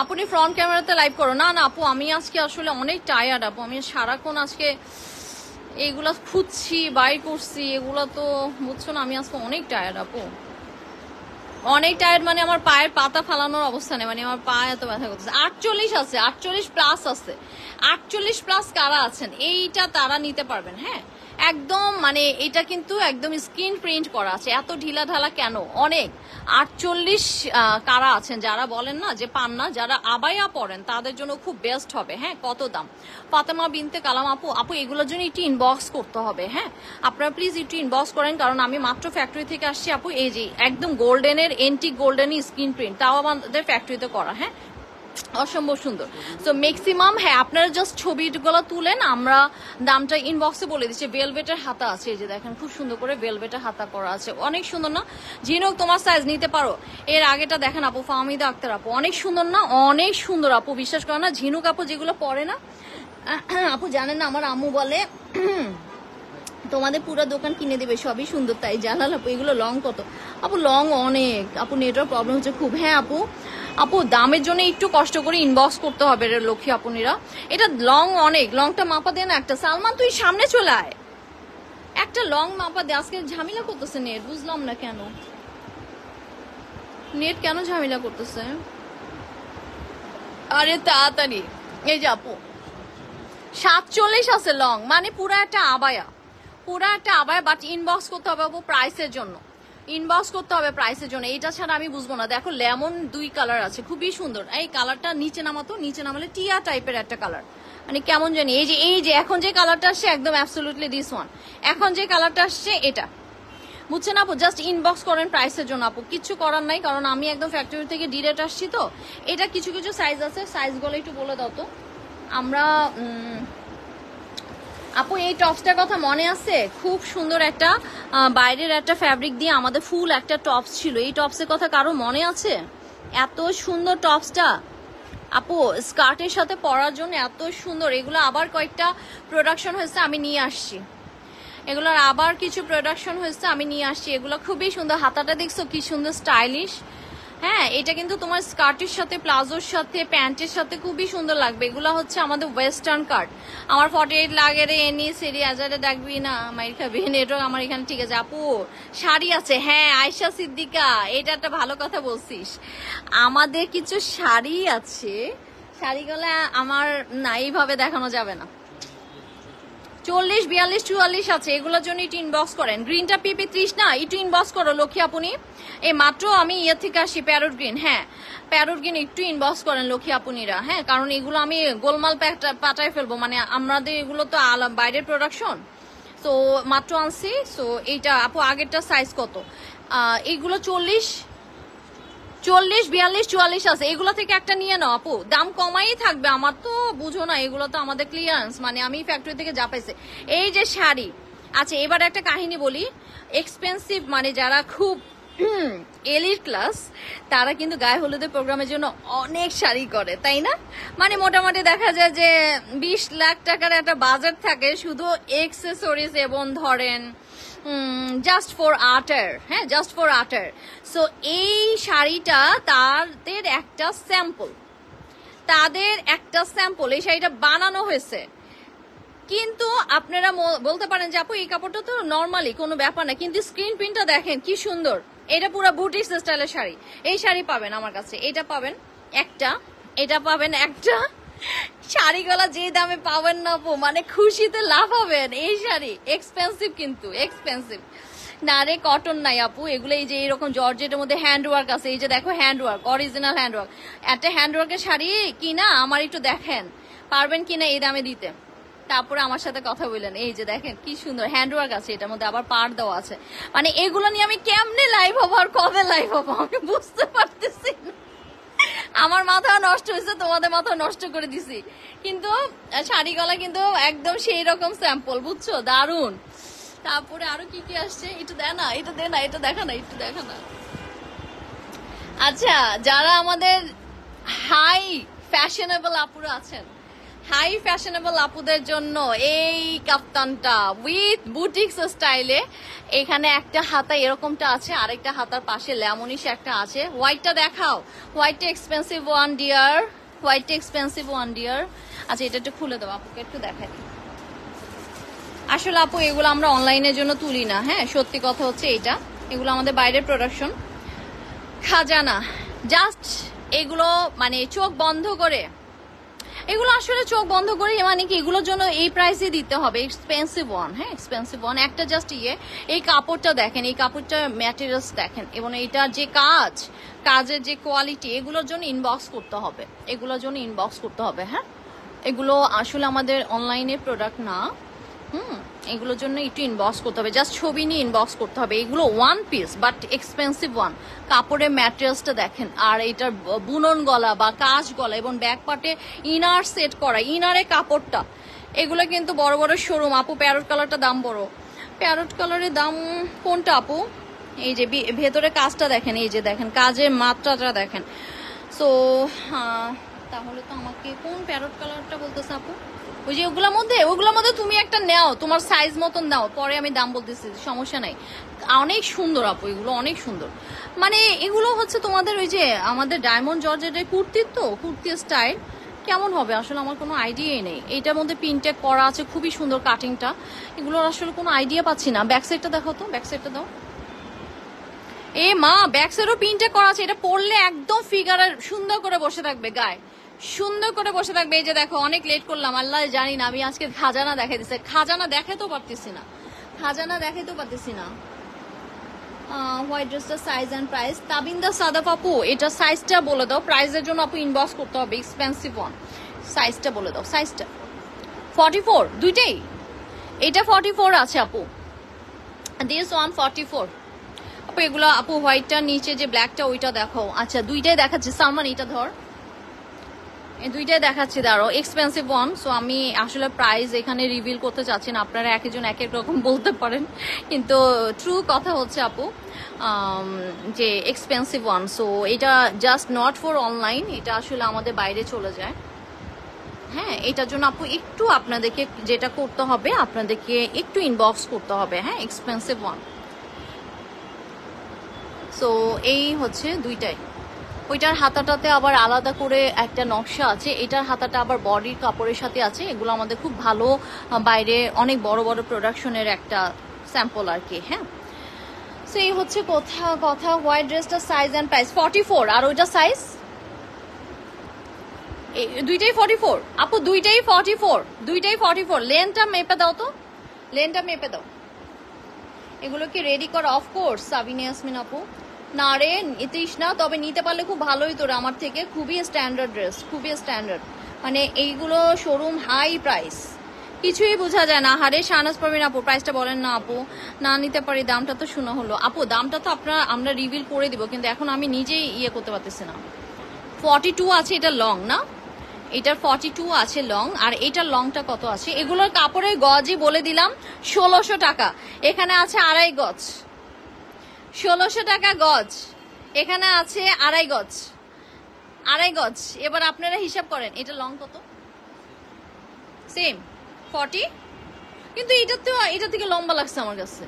আপনি ফ্রন্ট ক্যামেরাতে লাইভ করো। না না আপু, আমি আজকে আসলে অনেক টায়ার্ড আপু। আমি সারাক্ষণ আজকে এইগুলা খুঁজছি, বাই করছি, এগুলা তো বুঝছো না। আমি আজকে অনেক টায়ার্ড আপু, অনেক টায়ার্ড। মানে আমার পায়ের পাতা ফালানোর অবস্থা নেই, মানে আমার পা এত ব্যথা করতেছে। 48 আছে, 48 প্লাস আছে। 48 প্লাস কারা আছেন এইটা তারা নিতে পারবেন। হ্যাঁ একদম, মানে এটা কিন্তু একদম স্ক্রিন প্রিন্ট করা আছে। এত ঢিলা ঢালা কেন? অনেক 48 কারা আছেন যারা বলেন না যে পান না, যারা আবায়া পড়েন তাদের জন্য খুব বেস্ট হবে। হ্যাঁ কত দাম? ফাতেমা বিনতে কালাম আপু, আপু এগুলোর জন্য একটু ইনবক্স করতে হবে। হ্যাঁ আপনারা প্লিজ একটু ইনবক্স করেন, কারণ আমি মাত্র ফ্যাক্টরি থেকে আসছি আপু। এই যে একদম গোল্ডেনের এন্টিক গোল্ডেনই স্ক্রিন প্রিন্ট, তাও আমাদের ফ্যাক্টরিতে করা। হ্যাঁ অসম্ভব সুন্দর। তো ম্যাক্সিমাম হ্যাঁ আপনারা জাস্ট ছবিগুলো তুলেন, আমরা দামটা ইনবক্সে বলে দিচ্ছি। ভেলভেটের হাতা আছে, এই যে দেখেন খুব সুন্দর করে ভেলভেটের হাতা করা আছে, অনেক সুন্দর না? ঝিনুক তোমার সাইজ নিতে পারো। এর আগেটা দেখেন আপু, ফাহমিদা আক্তার আপু, অনেক সুন্দর না? অনেক সুন্দর আপু, বিশ্বাস করে না। ঝিনুক আপু যেগুলো পরে না আপু, জানেন না আমার আম্মু বলে তোমাদের পুরো দোকান কিনে দেবে, সবই সুন্দর। তাই জানাল আপু। এগুলো লং কত আপু? লং অনেক আপু, নেটওয়ার্ক প্রবলেম হচ্ছে খুব। হ্যাঁ আপু, আপু দামের জন্য একটু কষ্ট করে ইনবক্স করতে হবে রে লক্ষ্মী আপুনিরা। এটা লং অনেক, লংটা মাপা দেন একটা। সালমান তুই সামনে চলে আয়, একটা লং মাপা দে। আজকে ঝামেলা করতেছে নেট, বুঝলাম না কেন নেট কেন ঝামেলা করতেছে। আরে তাড়াতাড়ি। এই যে আপু 47 আছে লং, মানে পুরা একটা আবায়া, পুরা একটা আবায়া। বাট ইনবক্স করতে হবে আপু প্রাইসের জন্য, ইনবক্স করতে হবে প্রাইসের জন্য। এটা ছাড়া আমি বুঝবো না। দেখো লেমন 2 কালার আছে, খুবই সুন্দর। এই কালারটা নিচে নামাতো, নিচে নামালে টিয়া টাইপের একটা কালার, মানে কেমন জানি। এই যে এখন যে কালারটা আসছে একদম অ্যাবসলিউটলি দিস ওয়ান। এখন যে কালারটা আসছে এটা, বুঝছেন আপু? জাস্ট ইনবক্স করেন প্রাইসের জন্য আপু, কিচ্ছু করার নাই, কারণ আমি একদম ফ্যাক্টরি থেকে ডিরেক্ট আসছি তো। এটা কিছু কিছু সাইজ আছে, সাইজগুলো একটু বলে দাও তো। আমরা আপু এই টপসটার কথা মনে আছে? খুব সুন্দর একটা বাইরের একটা ফ্যাব্রিক দিয়ে আমাদের ফুল একটা টপস ছিল। এই টপসের কথা কারো মনে আছে? এত সুন্দর টপসটা আপু, স্কার্টের সাথে পরার জন্য এত সুন্দর। এগুলো আবার কয়েকটা প্রোডাকশন হয়েছে, আমি নিয়ে আসছি। এগুলোর আবার কিছু প্রোডাকশন হয়েছে, আমি নিয়ে আসছি। এগুলো খুবই সুন্দর। হাতাটা দেখছো কি সুন্দর স্টাইলিশ। হ্যাঁ এটা কিন্তু তোমার স্কার্টের সাথে, প্লাজোর সাথে, প্যান্টের সাথে খুবই সুন্দর লাগবে। এগুলো হচ্ছে আমাদের ওয়েস্টার্ন কাট। আমার 48 লাগে রে, এনি সেরি আজারে ডাকবি না, মাইর খাবি। নেটওয়ার্ক আমার এখানে ঠিক আছে আপু। শাড়ি আছে, হ্যাঁ আয়েশা সিদ্দিকা, এটা একটা ভালো কথা বলছিস। আমাদের কিছু শাড়ি আছে, শাড়িগুলো আমার না এইভাবে দেখানো যাবে না। 40, 42, 44 আছে, এগুলোর জন্য একটু ইনবক্স করেন। গ্রিনটা পিপি 30 না, একটু ইনবক্স করো লক্ষ্মী আপনি। এই মাত্র আমি ইয়ে থেকে আসি, প্যারট গ্রিন। হ্যাঁ প্যারট গ্রিন একটু ইনবক্স করেন লক্ষ্মী আপুনিরা। হ্যাঁ কারণ এগুলো আমি গোলমাল পাঠায় ফেলবো, মানে আমাদের এগুলো তো বাইরের প্রোডাকশন। তো মাত্র আনছি। সো এইটা আপু আগেরটা সাইজ কত? এইগুলো 40, 42, 44 আছে। এগুলো থেকে একটা নিয়ে নাও আপু, দাম কমাই থাকবে। আমার তো বুঝো না, এগুলো তো আমাদের ক্লিয়ারেন্স, মানে আমি ফ্যাক্টরি থেকে যা পাইছি। এই যে শাড়ি আচ্ছা, এবার একটা কাহিনী বলি। এক্সপেন্সিভ মানে যারা খুব এলিট ক্লাস, তারা কিন্তু গায়ে হলুদের প্রোগ্রামের জন্য অনেক শাড়ি করে, তাই না? মানে মোটামুটি দেখা যায় যে 20 লাখ টাকার একটা বাজেট থাকে শুধু এক্সেসরিজ এবং ধরেন জাস্ট ফর আর্টার। হ্যাঁ জাস্ট ফর আর্টার। সো এই শাড়িটা তাদের একটা স্যাম্পল, এই শাড়িটা বানানো হয়েছে। কিন্তু আপনারা বলতে পারেন যে আপু এই কাপড়টা তো নর্মালি কোনো ব্যাপার না, কিন্তু স্ক্রিন প্রিন্টটা দেখেন কি সুন্দর। এটা পুরো বুটিক স্টাইলের শাড়ি। এই শাড়ি পাবেন আমার কাছে, এটা পাবেন একটা। এটা পাবেন একটা শাড়িগুলা যে দামে পাবেন না আপু, মানে খুশিতে লাভ হবেন। এই শাড়ি এক্সপেন্সিভ, কিন্তু এক্সপেন্সিভ না রে, কটন নাই আপু এগুলো। এই যে এরকম জর্জেটের মধ্যে হ্যান্ড ওয়ার্ক আছে, এই যে দেখো hand work, original hand work. একটা হ্যান্ড ওয়ার্কের শাড়ি কিনা আমার একটু দেখেন, পারবেন কিনা এই দামে দিতে? তারপরে আমার সাথে কথা বললেন। এই যে দেখেন কি সুন্দর হ্যান্ড ওয়ার্ক আছে, এটার মধ্যে আবার পার দেওয়া আছে। মানে এগুলো নিয়ে আমি কেমনে লাইভ হবো আর কবে লাইভ হবো আমি বুঝতে পারতেছি না। আমার মাথা নষ্ট হয়েছে, তোমাদের মাথা নষ্ট করে দিছি। কিন্তু শাড়িগুলা কিন্তু একদম সেই রকম স্যাম্পল, বুঝছো? দারুন। তারপরে আরো কি কি আসছে একটু দেয় না, এটা দে না, এটা দেখা না, একটু দেখা না। আচ্ছা, যারা আমাদের হাই ফ্যাশনেবল আপুরা আছেন, হাই ফ্যাশনেবল আপুদের জন্য এই কাপ্তানটা উইথ বুটিক্স স্টাইলে। এখানে একটা হাতা এরকমটা আছে, আরেকটা হাতার পাশে লেমনিশ একটা আছে। হোয়াইটটা দেখাও, হোয়াইটটা এক্সপেন্সিভ ওয়ান ডিয়ার, হোয়াইটটা এক্সপেন্সিভ ওয়ান ডিয়ার। আচ্ছা, এটা একটু খুলে দেবো আপুকে, একটু দেখাই। আসলে আপু এগুলো আমরা অনলাইনের জন্য তুলি না, হ্যাঁ সত্যি কথা হচ্ছে এইটা, এগুলো আমাদের বাইরের প্রোডাকশন। খাজানা জাস্ট এগুলো মানে চোখ বন্ধ করে, এগুলো আসলে চোখ বন্ধ করে, মানে কি এগুলোর জন্য এই প্রাইসে দিতে হবে, এক্সপেন্সিভ ওয়ান। হ্যাঁ এক্সপেন্সিভ ওয়ান। একটা জাস্ট এই কাপড়টা দেখেন, এই কাপড়টা ম্যাটেরিয়ালস দেখেন, এবং এটার যে কাজের যে কোয়ালিটি, এগুলোর জন্য ইনবক্স করতে হবে, এগুলোর জন্য ইনবক্স করতে হবে। হ্যাঁ এগুলো আসলে আমাদের অনলাইনের প্রোডাক্ট না, এগুলোর জন্য একটু ইনবক্স করতে হবে, জাস্ট ছবি নিয়ে ইনবক্স করতে হবে। এগুলো one piece but expensive one. কাপড়ের ম্যাটেরিয়ালসটা দেখেন, আর এটার বুনন গলা বা কাজ গলা এবং ব্যাক পার্টে ইনার সেট করা, ইনারে কাপড়টা, এগুলো কিন্তু বড় বড় শোরুম। আপু প্যারট কালারটা দাম বড়, প্যারট কালারের দাম কোনটা আপু? এই যে ভেতরে কাজটা দেখেন, এই যে দেখেন কাজের মাত্রাটা দেখেন। সো তাহলে তো আমাকে কোন প্যারট কালারটা বলতেছে আপু? ওই যে ওগুলোর মধ্যে তুমি একটা নাও, তোমার সাইজ মতন নাও, পরে আমি দাম বলতেছি, সমস্যা নাই। অনেক সুন্দর আপু, এগুলো অনেক সুন্দর। মানে এগুলো হচ্ছে তোমাদের ওই যে আমাদের ডায়মন্ড জর্জেটের কুর্তির, তো কুর্তির স্টাইল কেমন হবে আসলে আমার কোনো আইডিয়াই নেই। এইটার মধ্যে পিনটেক করা আছে, খুবই সুন্দর কাটিংটা। এগুলোর আসলে কোনো আইডিয়া পাচ্ছি না। ব্যাক সাইডটা দেখো তো, ব্যাক সাইডটা দাও। এ মা, ব্যাক সাইডও পিনটেক করা আছে। এটা পরলে একদম ফিগারে সুন্দর করে বসে থাকবে, গায়ে সুন্দর করে বসে থাকবে। এই যে দেখো, অনেক লেট করলাম, আল্লাহ জানি না, আমি আজকে খাজানা দেখাই দিচ্ছে। খাজানা দেখাতেও পারতেছি না, খাজানা দেখাতেও পারতেছি না। হোয়াইট ড্রেসটা সাইজ এন্ড প্রাইস। তাবিন্দা সাদাফ আপু, এটা সাইজটা বলে দাও, প্রাইসের জন্য আপু ইনবক্স করতে হবে, এক্সপেন্সিভ ওয়ান। সাইজটা বলে দাও, সাইজটা 44 দুইটাই। এটা 44 আছে আপু, দিস ওয়ান 44 আপু। এগুলো আপু হোয়াইটটা নিচে যে ব্ল্যাকটা ওইটা দেখো। আচ্ছা দুইটাই দেখাচ্ছি, সালমান এটা ধর, এই দুইটাই দেখাচ্ছি, দাঁড়ো এক্সপেন্সিভ ওয়ান। সো আমি আসলে প্রাইস এখানে রিভিল করতে চাচ্ছি না, আপনারা এক একজন এক এক রকম বলতে পারেন, কিন্তু ট্রু কথা হচ্ছে আপু যে এক্সপেন্সিভ ওয়ান। সো এটা জাস্ট নট ফর অনলাইন, এটা আসলে আমাদের বাইরে চলে যায়। হ্যাঁ এটার জন্য আপু একটু আপনাদেরকে যেটা করতে হবে, আপনাদেরকে একটু ইনবক্স করতে হবে। হ্যাঁ এক্সপেন্সিভ ওয়ান। সো এই হচ্ছে দুইটাই। ওইটার হাতাটাতে আবার আলাদা করে একটা নকশা আছে, এটার হাতাটা আবার বডির কাপড়ের সাথে আছে। এগুলো আমাদের খুব ভালো বাইরে অনেক বড় বড় প্রোডাকশনের একটা স্যাম্পল আর কি। হ্যাঁ সো এই হচ্ছে কথা। হোয়াইট ড্রেসটা সাইজ অ্যান্ড প্রাইস 44, আর ওইটা সাইজ দুইটাই 44 আপু, দুইটাই 44, দুইটাই 44। লেনটা মেপে দাও তো, লেনটা মেপে দাও। এগুলো কি রেডি করা? অফকোর্স সাবিনা ইয়াসমিন আপু। না রে নিতিস না, তবে নিতে পারলে খুব ভালোই তোর আমার থেকে। খুবই স্ট্যান্ডার্ড ড্রেস, খুবই স্ট্যান্ডার্ড। মানে এইগুলো শোরুম হাই প্রাইস, কিছুই বোঝা যায় না। হারে শাহনাজ পারভিন আপু, প্রাইসটা বলেন না আপু। না নিতে পারি, দামটা তো শোনা হলো আপু। দামটা তো আমরা রিভিল করে দিব, কিন্তু এখন আমি নিজেই করতে পারতেছি না। 42 আছে, এটা লং না, এটার 42 আছে লং। আর এটার লংটা কত আছে? এগুলোর কাপড়ের গজই বলে দিলাম 1600 টাকা। এখানে আছে 2.5 গজ, 1600 টাকা গজ। এখানে আছে 2.5 গজ, 2.5 গজ। এবার আপনারা হিসাব করেন এটা লং কত। সেম 40, কিন্তু এটা থেকে লম্বা লাগছে আমার কাছে।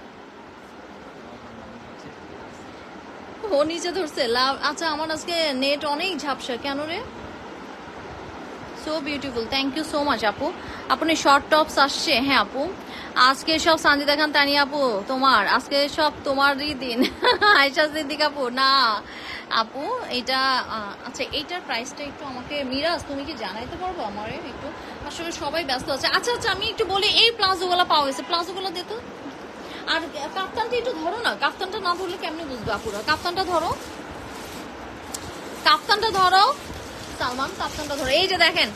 ও নিচে ধরছে লাভ। আচ্ছা আমার আজকে নেট অনেক ঝাপসা কেন রে? So beautiful, thank you so much আপু। আপনি শর্ট টপস আসছে? হ্যাঁ আপু, আজকে সব সানজিদা খান তানিয়া আপু তোমার, আজকে সব তোমারই দিন। আয়শা সিদ্দিক আপু, না আপু এটা আচ্ছা এইটার প্রাইসটা একটু আমাকে মিরাজ তুমি কি জানাইতে পারবো আমারে একটু? আসলে সবাই ব্যস্ত আছে। আচ্ছা আচ্ছা আমি একটু বলি, এই প্লাজোগুলো পাওয়া গেছে, প্লাজোগুলো দে তো। আর কাপ্তানটা একটু ধরো না, কাপ্তানটা না ধরলে কেমনে বুঝবো আপুরা? কাপ্তানটা ধরো, কাপ্তানটা ধরো সালমান, কাপ্তানটা ধরো। এই যে দেখেন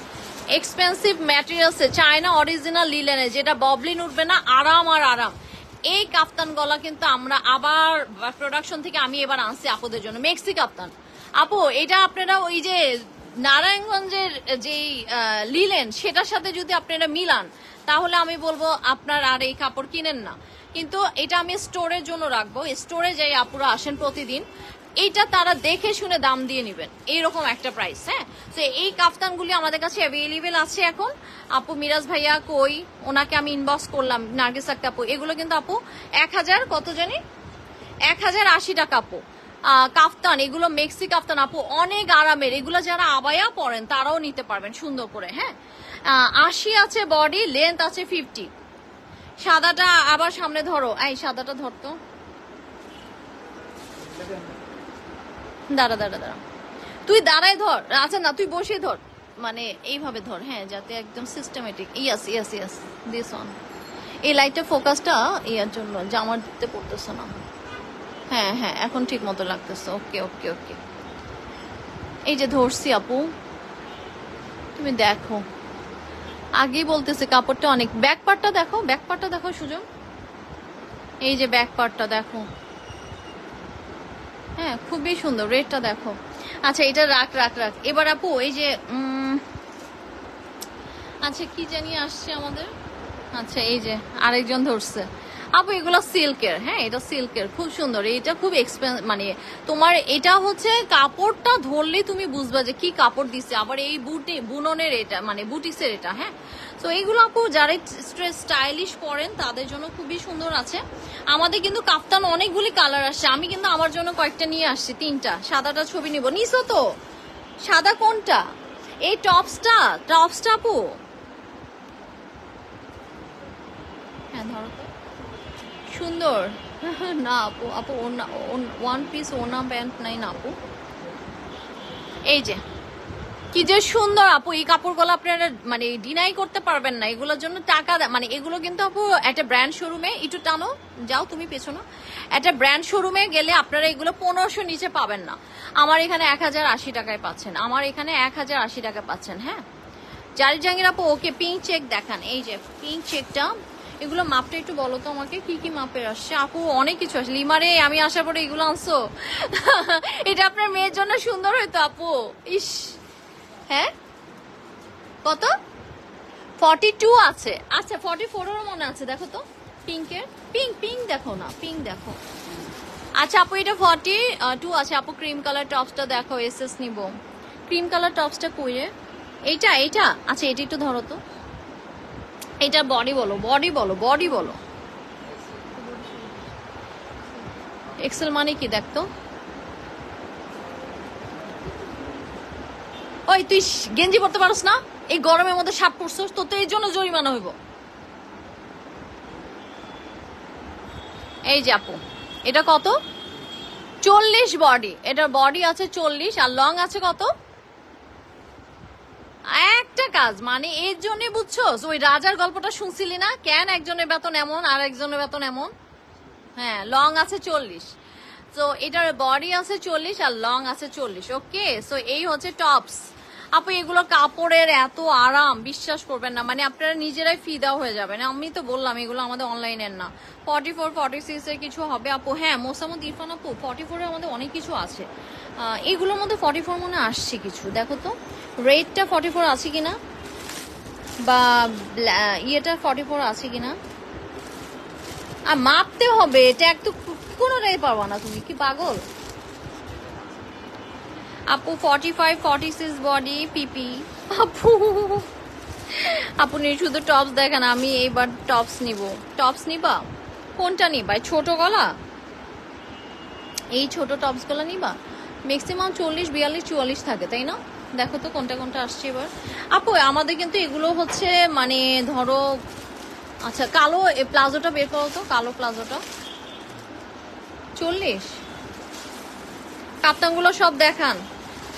এক্সপেন্সিভ ম্যাটেরিয়ালস, চায়না অরিজিনাল লিলেনে, যেটা ববলিন উঠবে না, আরাম আর আরাম। এই কাপ্তান গলা কিন্তু আমরা আবার প্রোডাকশন থেকে আমি এবার আনছি আপুদের জন্য, মেক্সি কাপ্তান। আপু এটা আপনারা ওই যে নারায়ণগঞ্জের যেই লিলেন সেটার সাথে যদি আপনারা মিলান তাহলে আমি বলবো আপনার আর এই কাপড় কিনেন না। কিন্তু এটা আমি স্টোরের জন্য রাখবো, স্টোরে যাই আপুরা আসেন প্রতিদিন, এইটা তারা দেখে শুনে দাম দিয়ে নেবেন, এইরকম একটা প্রাইস। হ্যাঁ, তো এই কাফতানগুলি আমাদের কাছে অ্যাভেলেবেল আছে এখন। আপু মিরাজ ভাইয়া কই, ওনাকে আমি ইনবক্স করলাম, নার্গিস আক্তার আপু, এগুলো কিন্তু আপু 1000 কত জানি 1080 টাকা আপু। কাফতান এগুলো মেক্সি কাফতান আপু, অনেক আরামের, এগুলো যারা আবায়া পরেন তারাও নিতে পারবেন সুন্দর করে। হ্যাঁ, 80 আছে বডি, লেন্থ আছে 50। সাদাটা আবার সামনে ধরো, এই সাদাটা ধরতো, দাঁড়া দাঁড়া দাঁড়া, তুই দাঁড়ায় ধর। আচ্ছা না তুই বসে ধর, মানে এইভাবে ধর, হ্যাঁ, যাতে একদম systematic. Yes yes yes, this on. এই লাইটটা ফোকাসটা ইয়ার জন্য জামার দিতে পড়তেছে না। হ্যাঁ হ্যাঁ, এখন ঠিক মতো লাগতেছে। ওকে ওকে ওকে, এই যে ধরছি আপু, তুমি দেখো। আগেই বলতেছে কাপড়টা অনেক। ব্যাক পার্টটা দেখো, ব্যাক পার্টটা দেখো সুজন, এই যে ব্যাক পার্টটা দেখো, হ্যাঁ খুবই সুন্দর। রেডটা দেখো। আচ্ছা এটা রাখ রাখ রাখ। এবার আপু এই যে আচ্ছা কি জানি আসছে আমাদের, আচ্ছা এই যে আরেকজন ধরছে আপু, এগুলো সিল্কের। হ্যাঁ এটা সিল্কের, খুব সুন্দর। এটা খুব মানে তোমার এটা হচ্ছে কাপড়টা ধরলেই তুমি বুঝবা যে কি কাপড় দিচ্ছে। আবার এই বুননের এটা মানে বুটিক্সের এটা। হ্যাঁ, তো এইগুলো আপু যারা স্টাইলিশ পরেন তাদের জন্য খুবই সুন্দর আছে। আমাদের কিন্তু কাফতান অনেকগুলি কালার আসছে, আমি কিন্তু আমার জন্য কয়েকটা নিয়ে আসছি, 3টা। সাদাটা ছবি নিব, নিছো তো? সাদা কোনটা? এই টপসটা, টপসটা আপু, হ্যাঁ ধরো তো, সুন্দর না আপু? আপু ওয়ান পিস ওনা প্যান্ট নাই না আপু? এই যে কি যে সুন্দর আপু, এই কাপড়গুলো আপনারা মানে ডিনাই করতে পারবেন না। এগুলোর জন্য টাকা মানে এগুলো কিন্তু আপু একটা ব্র্যান্ড শোরুমে, একটু টানো যাও তুমি পেছনো, একটা ব্র্যান্ড শোরুমে গেলে আপনারা এগুলো 1500 নিচে পাবেন না। আমার এখানে 1080 টাকায় পাচ্ছেন, আমার এখানে 1080 টাকা পাচ্ছেন। হ্যাঁ, জারি জাহাঙ্গীর আপু ওকে পিঙ্ক চেক দেখান। এই যে পিঙ্ক চেকটা, এগুলো মাপটা একটু বলো তো আমাকে, কি কি মাপের আসছে? আপু অনেক কিছু আসে। লিমারে আমি আসার পরে এগুলো আনছো এটা আপনার মেয়ের জন্য সুন্দর হইতো আপু। ইস, হ্যাঁ কত? 42 আছে। আচ্ছা 44 মনে আছে, দেখো তো পিঙ্কের, পিঙ্ক পিঙ্ক দেখো না, পিঙ্ক দেখো। আচ্ছা আপু এটা 42 আছে আপু। ক্রিম কালার টপসটা দেখো, এসএস নিব। ক্রিম কালার টপসটা কইরে, এইটা এইটা। আচ্ছা এটা একটু ধরো তো, এটা বডি বলো, বডি বলো, বডি বলো। এক্সেল মানে কি দেখতো? ওই তুই গেঞ্জি পরতে পারস না, এই গরমের মধ্যে শার্ট পরছস, তো এই জন্য জরিমানা হইব। এই যে আপু এটা কত? 40 বডি, এটার বডি আছে 40 আর লং আছে কত? একটা কাজ মানে এর জন্য বুঝছো, ওই রাজার গল্পটা শুনছিলি না, কেন একজনের বেতন এমন আর একজনের বেতন এমন। হ্যাঁ, লং আছে 40, তো এটার বডি আছে 40 আর লং আছে 40। ওকে, সো এই হচ্ছে টপস আপু। এগুলো কাপড়ের এত আরাম, বিশ্বাস করবেন না, মানে আপনারা নিজেরাই ফিদা হয়ে যাবেন। আমি তো বললাম এগুলো আমাদের অনলাইনের না। 44 46 এর কিছু হবে আপু। হ্যাঁ মোসাম্মদ ইরফান আপু 44 এর আমাদের অনেক কিছু আছে। এগুলোর মধ্যে 44 মনে আসছে কিছু, দেখো তো রেডটা 44 আছে কিনা, বা ইয়েটা 44 আছে কিনা। আর মাপতে হবে, এটা একটু কোনোটাই পারবা না তুমি, কি পাগল আপু? 45 46 বডি পিপি আপু। আপনি শুধু টপস দেখেন, আমি এইবার টপস নিব। টপস নিবা কোনটা নিবা? ছোট গলা, এই ছোট টপস গুলা নিবা? ম্যাক্সিমাম 40 42 44 থাকে তাই না? দেখো তো কোনটা কোনটা আসছে এবার আপু। আমাদের কিন্তু এগুলো হচ্ছে মানে ধরো, আচ্ছা কালো প্লাজোটা বের করো তো, কালো প্লাজোটা 40। কাপ্তানগুলো সব দেখান।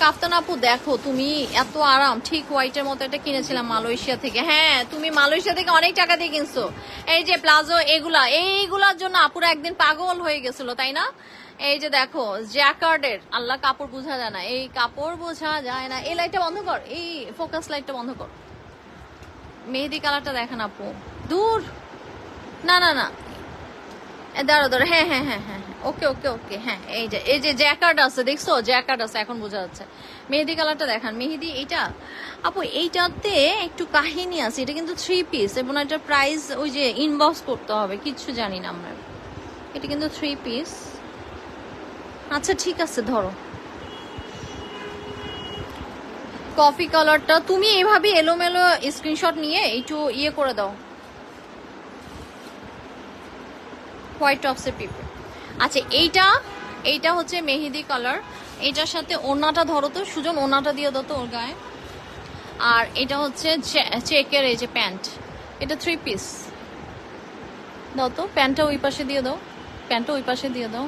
কাপ্তান আপু দেখো, তুমি এত আরাম, ঠিক হোয়াইটের মতো এটা কিনেছিলাম মালয়েশিয়া থেকে। হ্যাঁ, তুমি মালয়েশিয়া থেকে অনেক টাকা দিয়ে কিনছো। এই যে প্লাজো, এইগুলার জন্য আপুরা একদিন পাগল হয়ে গেছিল, তাই না? এই যে দেখো জ্যাকার্ডের, আল্লাহ কাপড় বোঝা যায় না, এই কাপড় বোঝা যায় না। এই লাইটটা বন্ধ কর, এই ফোকাস লাইটটা বন্ধ কর। মেহেদি কালারটা দেখেন আপু, দূর, না না না, দাঁড়ো দাঁড়ো, হ্যাঁ হ্যাঁ হ্যাঁ হ্যাঁ, ওকে ওকে ওকে, হ্যাঁ এই যে জ্যাকার্ড আছে, দেখছো জ্যাকার্ড আছে, এখন বোঝা যাচ্ছে। মেহেদি কালারটা দেখান। মেহেদি এইটা আপু, এইটাতে একটু কাহিনী আছে, এটা কিন্তু 3 পিস এবং এটার প্রাইস ওই যে ইনবক্স করতে হবে, কিচ্ছু জানি না আমরা। এটা কিন্তু 3 পিস। আচ্ছা ঠিক আছে, ধরো কফি কালারটা তুমি এভাবে এলোমেলো স্ক্রিনশট নিয়ে একটু ইয়ে করে দাও, হোয়াইট টপসের পিপল। আচ্ছা এইটা হচ্ছে মেহেদি কালার। এইটার সাথে ওড়নাটা ধরো তো সুজন, ওড়নাটা দিয়ে দাও তো ওর গায়ে। আর এটা হচ্ছে চেকের এই যে প্যান্ট, এটা 3 পিস। দাও তো প্যান্টটা ওই পাশে দিয়ে দাও, প্যান্টটা ওই পাশে দিয়ে দাও।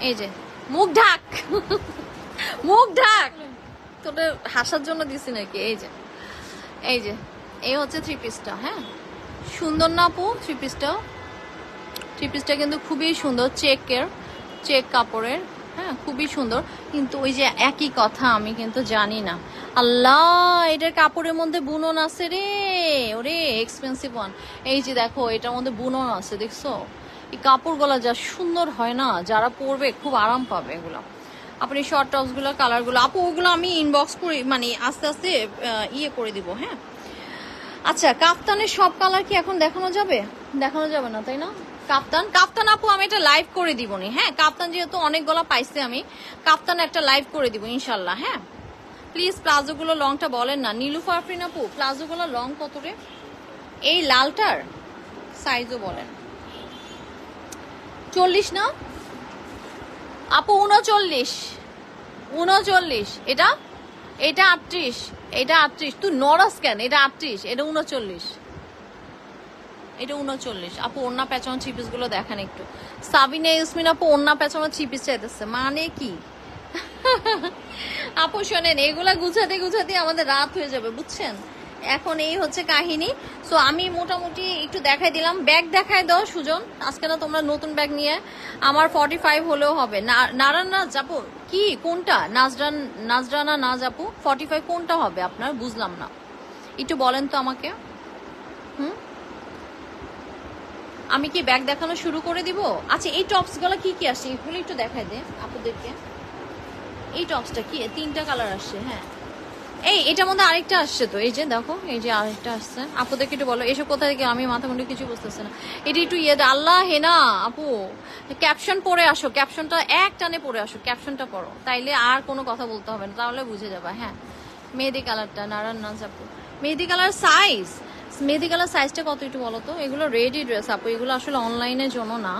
এই যে মুখ ঢাক, মুখ ঢাক, তোটা হাসার জন্য দিছি নাকি? এই হচ্ছে 3 পিসটা। হ্যাঁ সুন্দর না আপু? 3 পিসটা কিন্তু খুবই সুন্দর, চেক কাপড়ের। হ্যাঁ খুবই সুন্দর, কিন্তু ওই যে একই কথা, আমি কিন্তু জানি না। আল্লাহ, এটার কাপড়ের মধ্যে বুনন আছে রে, ওরে এক্সপেন্সিভ ওয়ান। এই যে দেখো এটার মধ্যে বুনন আছে, দেখছো? এই কাপড়গুলো যা সুন্দর হয় না, যারা পরবে খুব আরাম পাবে এগুলো। আপনি শর্ট টপস গুলো, কালার গুলো আপু ওগুলো আমি ইনবক্স করে মানে আস্তে আস্তে ইয়ে করে দিব। হ্যাঁ আচ্ছা, কাপ্তানের সব কালার কি এখন দেখানো যাবে? দেখানো যাবে না, তাই না? কাপ্তান আপু আমি এটা লাইভ করে দিব নি। হ্যাঁ কাপ্তান যেহেতু অনেকগুলো পাইছে, আমি কাপ্তান একটা লাইভ করে দিব ইনশাল্লাহ। হ্যাঁ প্লিজ প্লাজো গুলো লংটা বলেন না। নীলুফার আফরিন আপু, প্লাজো গুলো লং কত রে? এই লালটার সাইজও বলেন। 40 না আপু? 39। এটা 38, এটা 38। তুই নরস কেন? এটা 38, এটা 39, এটা 39 আপু। ওড়না পেঁচানো 3 পিস গুলো দেখেন একটু। সাবিনা ইসমিন আপু ওড়না পেঁচানো 3 পিস চাইতেছে, মানে কি? আপু শোনেন, এগুলা গুছাতে আমাদের রাত হয়ে যাবে, বুঝছেন? এখন এই হচ্ছে কাহিনী। সো আমি মোটামুটি একটু দেখাই দিলাম। ব্যাগ দেখাই দাও সুজন, আজকে না তোমরা নতুন ব্যাগ নিয়ে। আমার 45 হলেও হবে। নারায়ণ না যাবো কি, কোনটা? নাজরানা না যাবো 45 কোনটা হবে আপনার? বুঝলাম না, একটু বলেন তো আমাকে। আমি কি ব্যাগ দেখানো শুরু করে দিব? আচ্ছা এই টপস গুলো কি আসছে এগুলো একটু দেখাই দে আপুদেরকে। এই টপসটা কি 3টা কালার আসছে? হ্যাঁ এটার মধ্যে আরেকটা আসছে তো, এই যে দেখো, এই যে আরেকটা আসছে। আপুদেরকে একটু বলো এসব কোথায় থেকে, আমি মাথা মুন্ডে কিছু বুঝতেছে না। এটা একটু ইয়ে, আল্লাহ হেনা আপু ক্যাপশন পড়ে আসো, ক্যাপশনটা এক টানে পড়ে আসো, ক্যাপশনটা পড়ো, তাইলে আর কোনো কথা বলতে হবে না, তাহলে বুঝে যাবে। হ্যাঁ মেহেদি কালারটা নারায়ণ নাজ আপু, মেহেদি কালার সাইজটা কত একটু বলো তো। এগুলো রেডি ড্রেস আপু, এগুলো আসলে অনলাইনের জন্য না।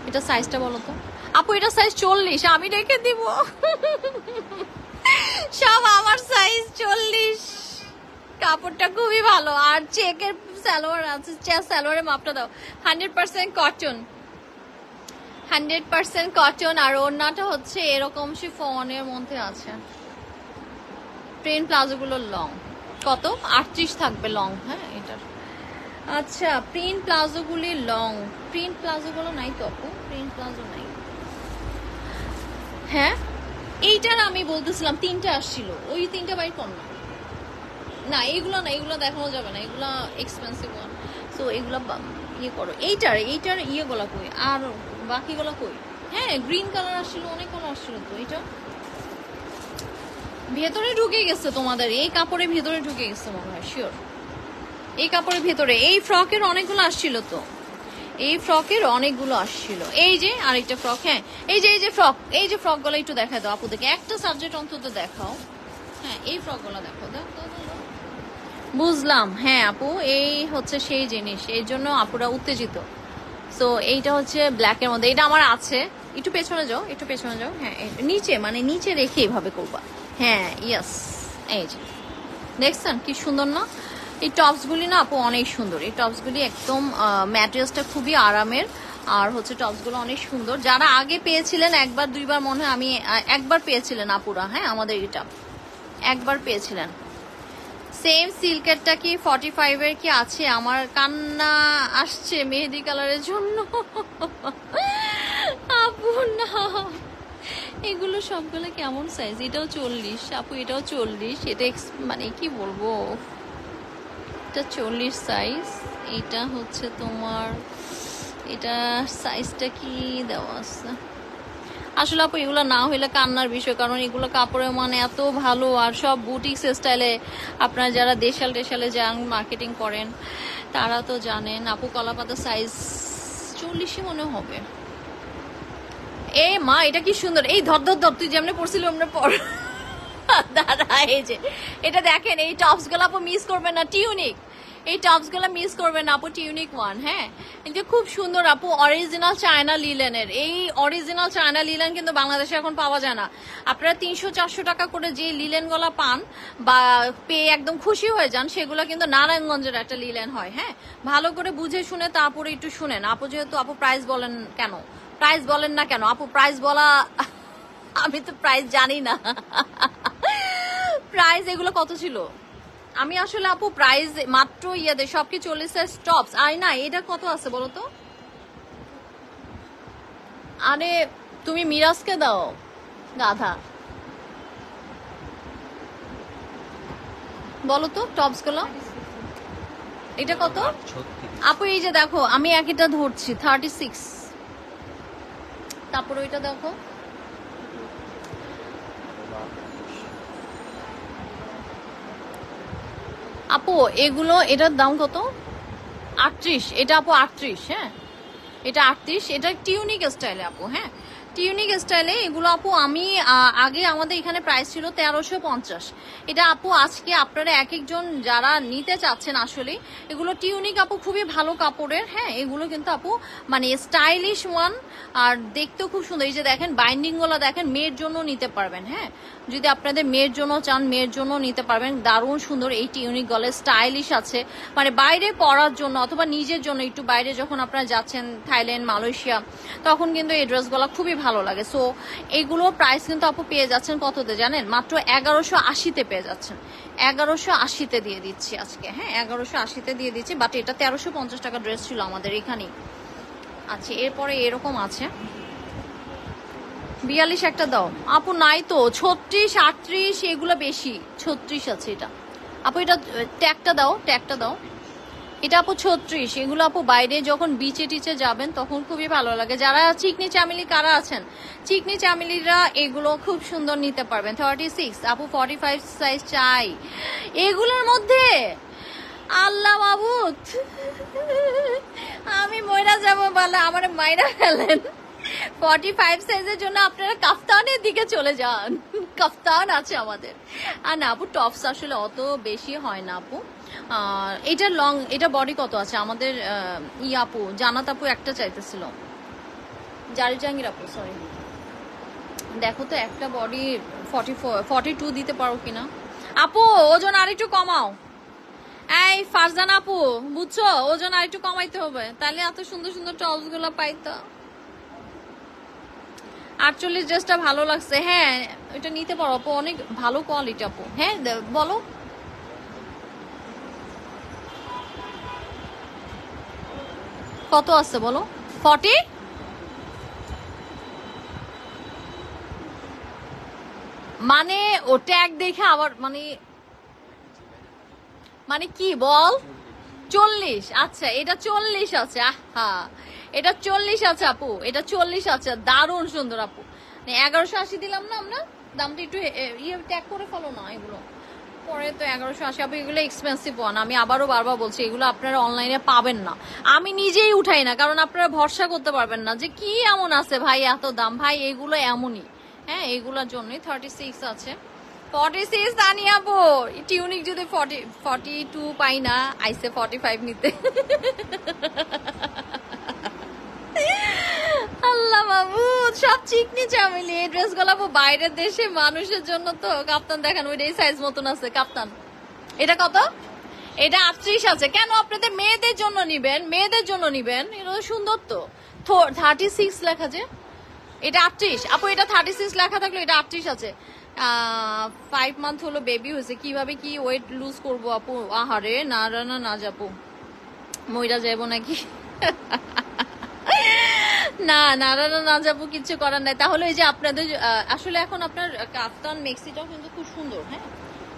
এটা সাইজটা বলো তো আপু। এটা সাইজ 40, আমি রেখে দিব সব আমার সাইজ 40। কাপড়টা খুবই ভালো, আর চেকের সালোয়ার আছে, সালোয়ারের মাপটা দাও। 100% কটন, 100% কটন। আর ওড়নাটা হচ্ছে এরকম শিফনের মধ্যে আছে। প্লেন প্লাজো গুলো লং কত? 38 থাকবে লং। হ্যাঁ এটার আচ্ছা, প্রিন্ট প্লাজো গুলি লং, প্রিন্ট প্লাজো গুলো নাই তো আপু, প্রিন্ট প্লাজো নাই। হ্যাঁ এইটার আমি বলতেছিলাম 3টা আসছিল, ওই 3টা বাই কর না। না এগুলো না, এগুলো দেখানো যাবে না, এগুলো এক্সপেন্সিভ ওয়ান। সো এগুলো ইয়ে করো। এইটার ইয়েগুলো কই, আর বাকিগুলো কই? হ্যাঁ গ্রিন কালার আসছিল, অনেক কালার আসছিল তো। এটা ভেতরে ঢুকে গেছে তোমাদের, এই কাপড়ের ভেতরে ঢুকে গেছে মনে হয়, শিওর। এই কাপড়ের ভেতরে এই ফ্রকের অনেকগুলো আসছিল তো, এই ফ্রকের অনেকগুলো আসছিল। এই যে আরেকটা ফ্রক। হ্যাঁ এই যে ফ্রক গুলো একটু দেখা দাও আপুদেরকে, একটা সাবজেক্ট অন্তত দেখাও। হ্যাঁ এই ফ্রক গুলো দেখো, বুঝলাম। হ্যাঁ আপু এই হচ্ছে সেই জিনিস, এই জন্য আপুরা উত্তেজিত। সো এইটা হচ্ছে ব্ল্যাকের মধ্যে, এটা আমার আছে। একটু পেছনে যাও, একটু পেছনে যাও। হ্যাঁ নিচে, মানে নিচে রেখে এইভাবে করবা। হ্যাঁ ইয়েস, এই যে দেখছেন কি সুন্দর না? এই টপসগুলি না আপু অনেক সুন্দর, এই টপসগুলি একদম ম্যাটেরিয়ালসটা খুবই আরামের, আর হচ্ছে টপসগুলো অনেক সুন্দর। যারা আগে পেয়েছিলেন একবার দুইবার, মনে হয় আমি একবার পেয়েছিলেন আপুরা, হ্যাঁ আমাদের এটা একবার পেয়েছিলেন। সেম সিল্কেরটা কি 45 এর কি আছে? আমার কান্না আসছে মেহেদি কালারের জন্য আপু না, এগুলো সবগুলো কেমন সাইজ? এটাও 40 আপু, এটাও 40, এটা মানে কি বলবো, এটা 40 সাইজ, এটা হচ্ছে তোমার, এটা সাইজটা কি দেওয়া আছে আসলে আপু? এগুলো না হইলে কান্নার বিষয়, কারণ এগুলো কাপড়ের মানে এত ভালো, আর সব বুটিক্স স্টাইলে। আপনারা যারা দেশাল টেশালে যান, মার্কেটিং করেন, তারা তো জানেন। আপু কলাপাতা সাইজ 40 মনে হবে। এ মা, এটা কি সুন্দর! এই ধর ধর ধর, তুই যেমনি পড়ছিল অমনি পড় দাদা। এই যে এটা দেখেন, এই টপস গুলো আপু মিস করবেন না, টিউনিক, এই টপস গুলো মিস করবেন না আপু, টিউনিক ওয়ান। হ্যাঁ, কিন্তু খুব সুন্দর আপু, অরিজিনাল চায়না লিলেনের। এই অরিজিনাল চায়না লিলেন কিন্তু বাংলাদেশে এখন পাওয়া যায় না। আপনারা 300-400 টাকা করে যে লিলেন গুলা পান বা পেয়ে একদম খুশি হয়ে যান, সেগুলো কিন্তু নারায়ণগঞ্জের একটা লিলেন হয়। হ্যাঁ, ভালো করে বুঝে শুনে তারপরে একটু শুনেন আপু। যেহেতু আপু প্রাইস বলেন কেন, প্রাইস বলেন না কেন আপু? প্রাইস বলা আমি তো প্রাইস জানি না প্রাইস এগুলো কত ছিল? আমি আসলে আপু প্রাইস মাত্র ইয়াদে সব কি 40 টপস। আর না, এটা কত আছে বলো তো? আরে তুমি মিরাজকে দাও গাধা, বলো তো টপস গুলো এটা কত আপু? এই যে দেখো, আমি একটা ধরছি 36, তারপর ওইটা দেখো আপু, এগুলো এটার দাম কত? 38, এটা আপু 38। হ্যাঁ, এটা 38, এটা টিউনিক স্টাইলে আপু। হ্যাঁ, টিউনিক স্টাইলে এগুলো আপু। আমি আগে আমাদের এখানে প্রাইস ছিল 1350। এটা আপু আজকে আপনারা এক একজন যারা নিতে চাচ্ছেন, আসলে এগুলো টিউনিক আপু খুবই ভালো কাপড়ের। হ্যাঁ, এগুলো কিন্তু আপু মানে স্টাইলিশ ওয়ান, আর দেখতেও খুব সুন্দর। এই যে দেখেন বাইন্ডিং গুলো দেখেন, মেয়ের জন্য নিতে পারবেন। হ্যাঁ, যদি আপনাদের মেয়ের জন্য চান, মেয়ের জন্য নিতে পারবেন। দারুণ সুন্দর এই টিউনিক গলে, স্টাইলিশ আছে, মানে বাইরে পরার জন্য অথবা নিজের জন্য একটু বাইরে যখন আপনারা যাচ্ছেন, থাইল্যান্ড, মালয়েশিয়া, তখন কিন্তু এই ড্রেসগুলো খুবই ভালো লাগে। সো এগুলো প্রাইস কিন্তু আপু পেয়ে যাচ্ছেন কততে জানেন? মাত্র 1180-তে পেয়ে যাচ্ছেন। 1180-তে দিয়ে দিচ্ছি আজকে। হ্যাঁ, 1180-তে দিয়ে দিচ্ছি। বাট এটা 1350 টাকা ড্রেস ছিল আমাদের এখানেই। আচ্ছা, এরপরে এরকম আছে 42 একটা দাও আপু। নাই তো 36, 38 এগুলো বেশি। 36 আছে এটা আপু। এটা ট্যাগটা দাও, ট্যাগটা দাও। এটা আপু 36। এগুলো আপু বাইরে যখন বিচে টিচে যাবেন তখন খুবই ভালো লাগে। যারা চিকনি চামেলি কারা আছেন, চিকনি চামেলিরা এগুলো খুব সুন্দর নিতে পারবেন। 36 আপু, 45 সাইজ চাই এগুলোর মধ্যে। আল্লাহ মাবুদ, আমি ময়রা যাবো, বলে আমার মাইরা ফেলেন। 45 সাইজের জন্য আপনারা কাফতানের দিকে চলে যান, কাফতান আছে আমাদের। আর না আপু, টপস আসলে অত বেশি হয় না আপু। এটা লং, এটা বডি কত আছে আমাদের? আপু জানাত আপু একটা চাইতেছিল, জারি জাহাঙ্গীর আপু, সরি দেখো তো একটা বডি 42 দিতে পারো কিনা আপু? ওজন আর একটু কমাও। এই ফারজান আপু, বুঝছো, ওজন আর একটু কমাইতে হবে, তাহলে এত সুন্দর সুন্দর টপস গুলো পাইতো। 48 ড্রেসটা ভালো লাগছে। হ্যাঁ, এটা নিতে পারো আপু, অনেক ভালো কোয়ালিটি আপু। হ্যাঁ বলো কত আছে বলো? 40 মানে ও ট্যাগ দেখে আবার মানে মানে কি বল? 40? আচ্ছা, এটা 40 আছে। আহা, এটা 40 আছে আপু, এটা 40 আছে। দারুণ সুন্দর আপু। 1180 দিলাম না আমরা? দামটা একটু ইয়ে ট্যাগ করে ফেলো না এগুলো, পরে তো 1180 আপু। এগুলো এক্সপেন্সিভ ওয়ান, আমি আবারও বারবার বলছি, এগুলো আপনারা অনলাইনে পাবেন না। আমি নিজেই উঠাই না, কারণ আপনারা ভরসা করতে পারবেন না যে কি এমন আছে ভাই এত দাম। ভাই এগুলো এমনই। হ্যাঁ, এগুলোর জন্যই 36 আছে। 46 আনিয়াবো। টিউনিক যদি 42 পাই না, আইসে 45 নিতে। আল্লাহ মাহবুদ, সব চিকনি চামেলি এই ড্রেস গুলো বাইরের দেশে মানুষের জন্য। তো কাপ্তান দেখেন, ওইটাই সাইজ মতন আছে কাপ্তান। এটা কত? এটা 38 আছে। কেন আপনাদের মেয়েদের জন্য নিবেন, মেয়েদের জন্য নিবেন, এটা তো সুন্দর তো। 36 লেখা যে, এটা 38 আপু, এটা 36 লেখা থাকলো, এটা 38 আছে। 5 মান্থ হলো বেবি হয়েছে, কিভাবে কি ওয়েট লুজ করব আপু? আহারে না না না যাবো, মইরা যাবো নাকি? না না না না যাবো, কিছু করার নাই। তাহলে এই যে আপনাদের আসলে এখন আপনার কাফতান মেক্সিটাও কিন্তু খুব সুন্দর। হ্যাঁ,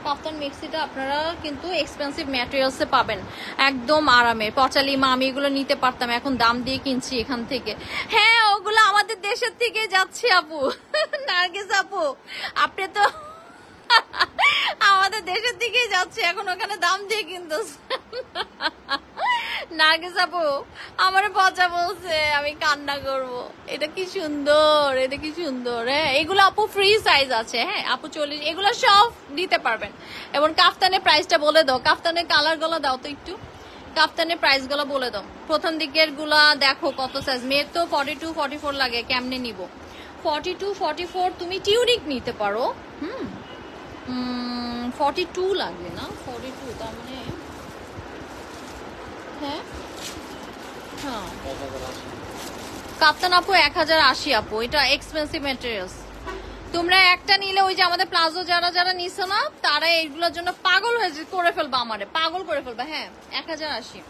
কাফতান মেক্সিটা আপনারা কিন্তু এক্সপেন্সিভ ম্যাটেরিয়ালসে পাবেন, একদম আরামে। পচালি মা, আমি এগুলো নিতে পারতাম, এখন দাম দিয়ে কিনছি এখান থেকে। হ্যাঁ, ওগুলো আমাদের দেশের থেকে যাচ্ছে আপু। নার্গিস আপু, আপনি তো আমাদের দেশের দিকেই যাচ্ছে, এখন ওখানে দাম দিয়ে কিন্তু। নার্গিস আপু আমার পচা বলছে, আমি কান্না করব। এটা কি সুন্দর, এটা কি সুন্দর। হ্যাঁ, এগুলো আপু ফ্রি সাইজ আছে। হ্যাঁ আপু, 40, এগুলো সব নিতে পারবেন। এবং কাফতানের প্রাইসটা বলে দাও, কাফতানের কালার গুলো দাও তো একটু, কাফতানের প্রাইস গুলো বলে দাও। প্রথম দিকের গুলা দেখো কত সাইজ, মেয়ের তো 42 44 লাগে, কেমনে নিব? 42 44 তুমি টিউনিক নিতে পারো। 42 লাগবে না, 42 তার মানে হ্যাঁ হ্যাঁ কাপ্তান আপু 1080 আপু, এটা এক্সপেন্সিভ ম্যাটেরিয়ালস। তোমরা একটা নিলে ওই যে আমাদের প্লাজো যারা যারা নিছো না, তারা এইগুলোর জন্য পাগল হয়ে করে ফেলবা, আমারে পাগল করে ফেলবা। হ্যাঁ 1080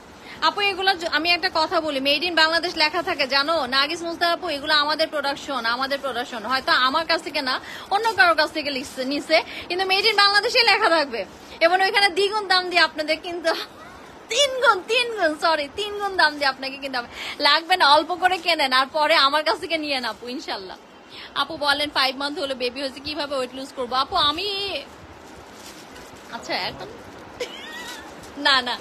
আপু। এগুলো আমি একটা কথা বলি, মেড ইন বাংলাদেশ লেখা থাকে জানো নার্গিস মুস্তাফা আপু, এগুলো আমাদের প্রোডাকশন, আমাদের প্রোডাকশন। হয়তো আমার কাছ থেকে না, অন্য কারোর কাছ থেকে নিছে, কিন্তু মেড ইন বাংলাদেশে লেখা থাকবে। এবং ওইখানে দ্বিগুণ দাম দিয়ে আপনাদের কিন্তু, তিন গুণ দাম দিয়ে আপনাকে কিনতে হবে। লাগবে না, অল্প করে কেনেন আর পরে আমার কাছ থেকে নিয়ে আপু, ইনশাল্লাহ। আপু বলেন 5 মান্থ হলো বেবি হয়েছে, কিভাবে ওয়েট লুজ করবো? আপু আমি আচ্ছা এখন না না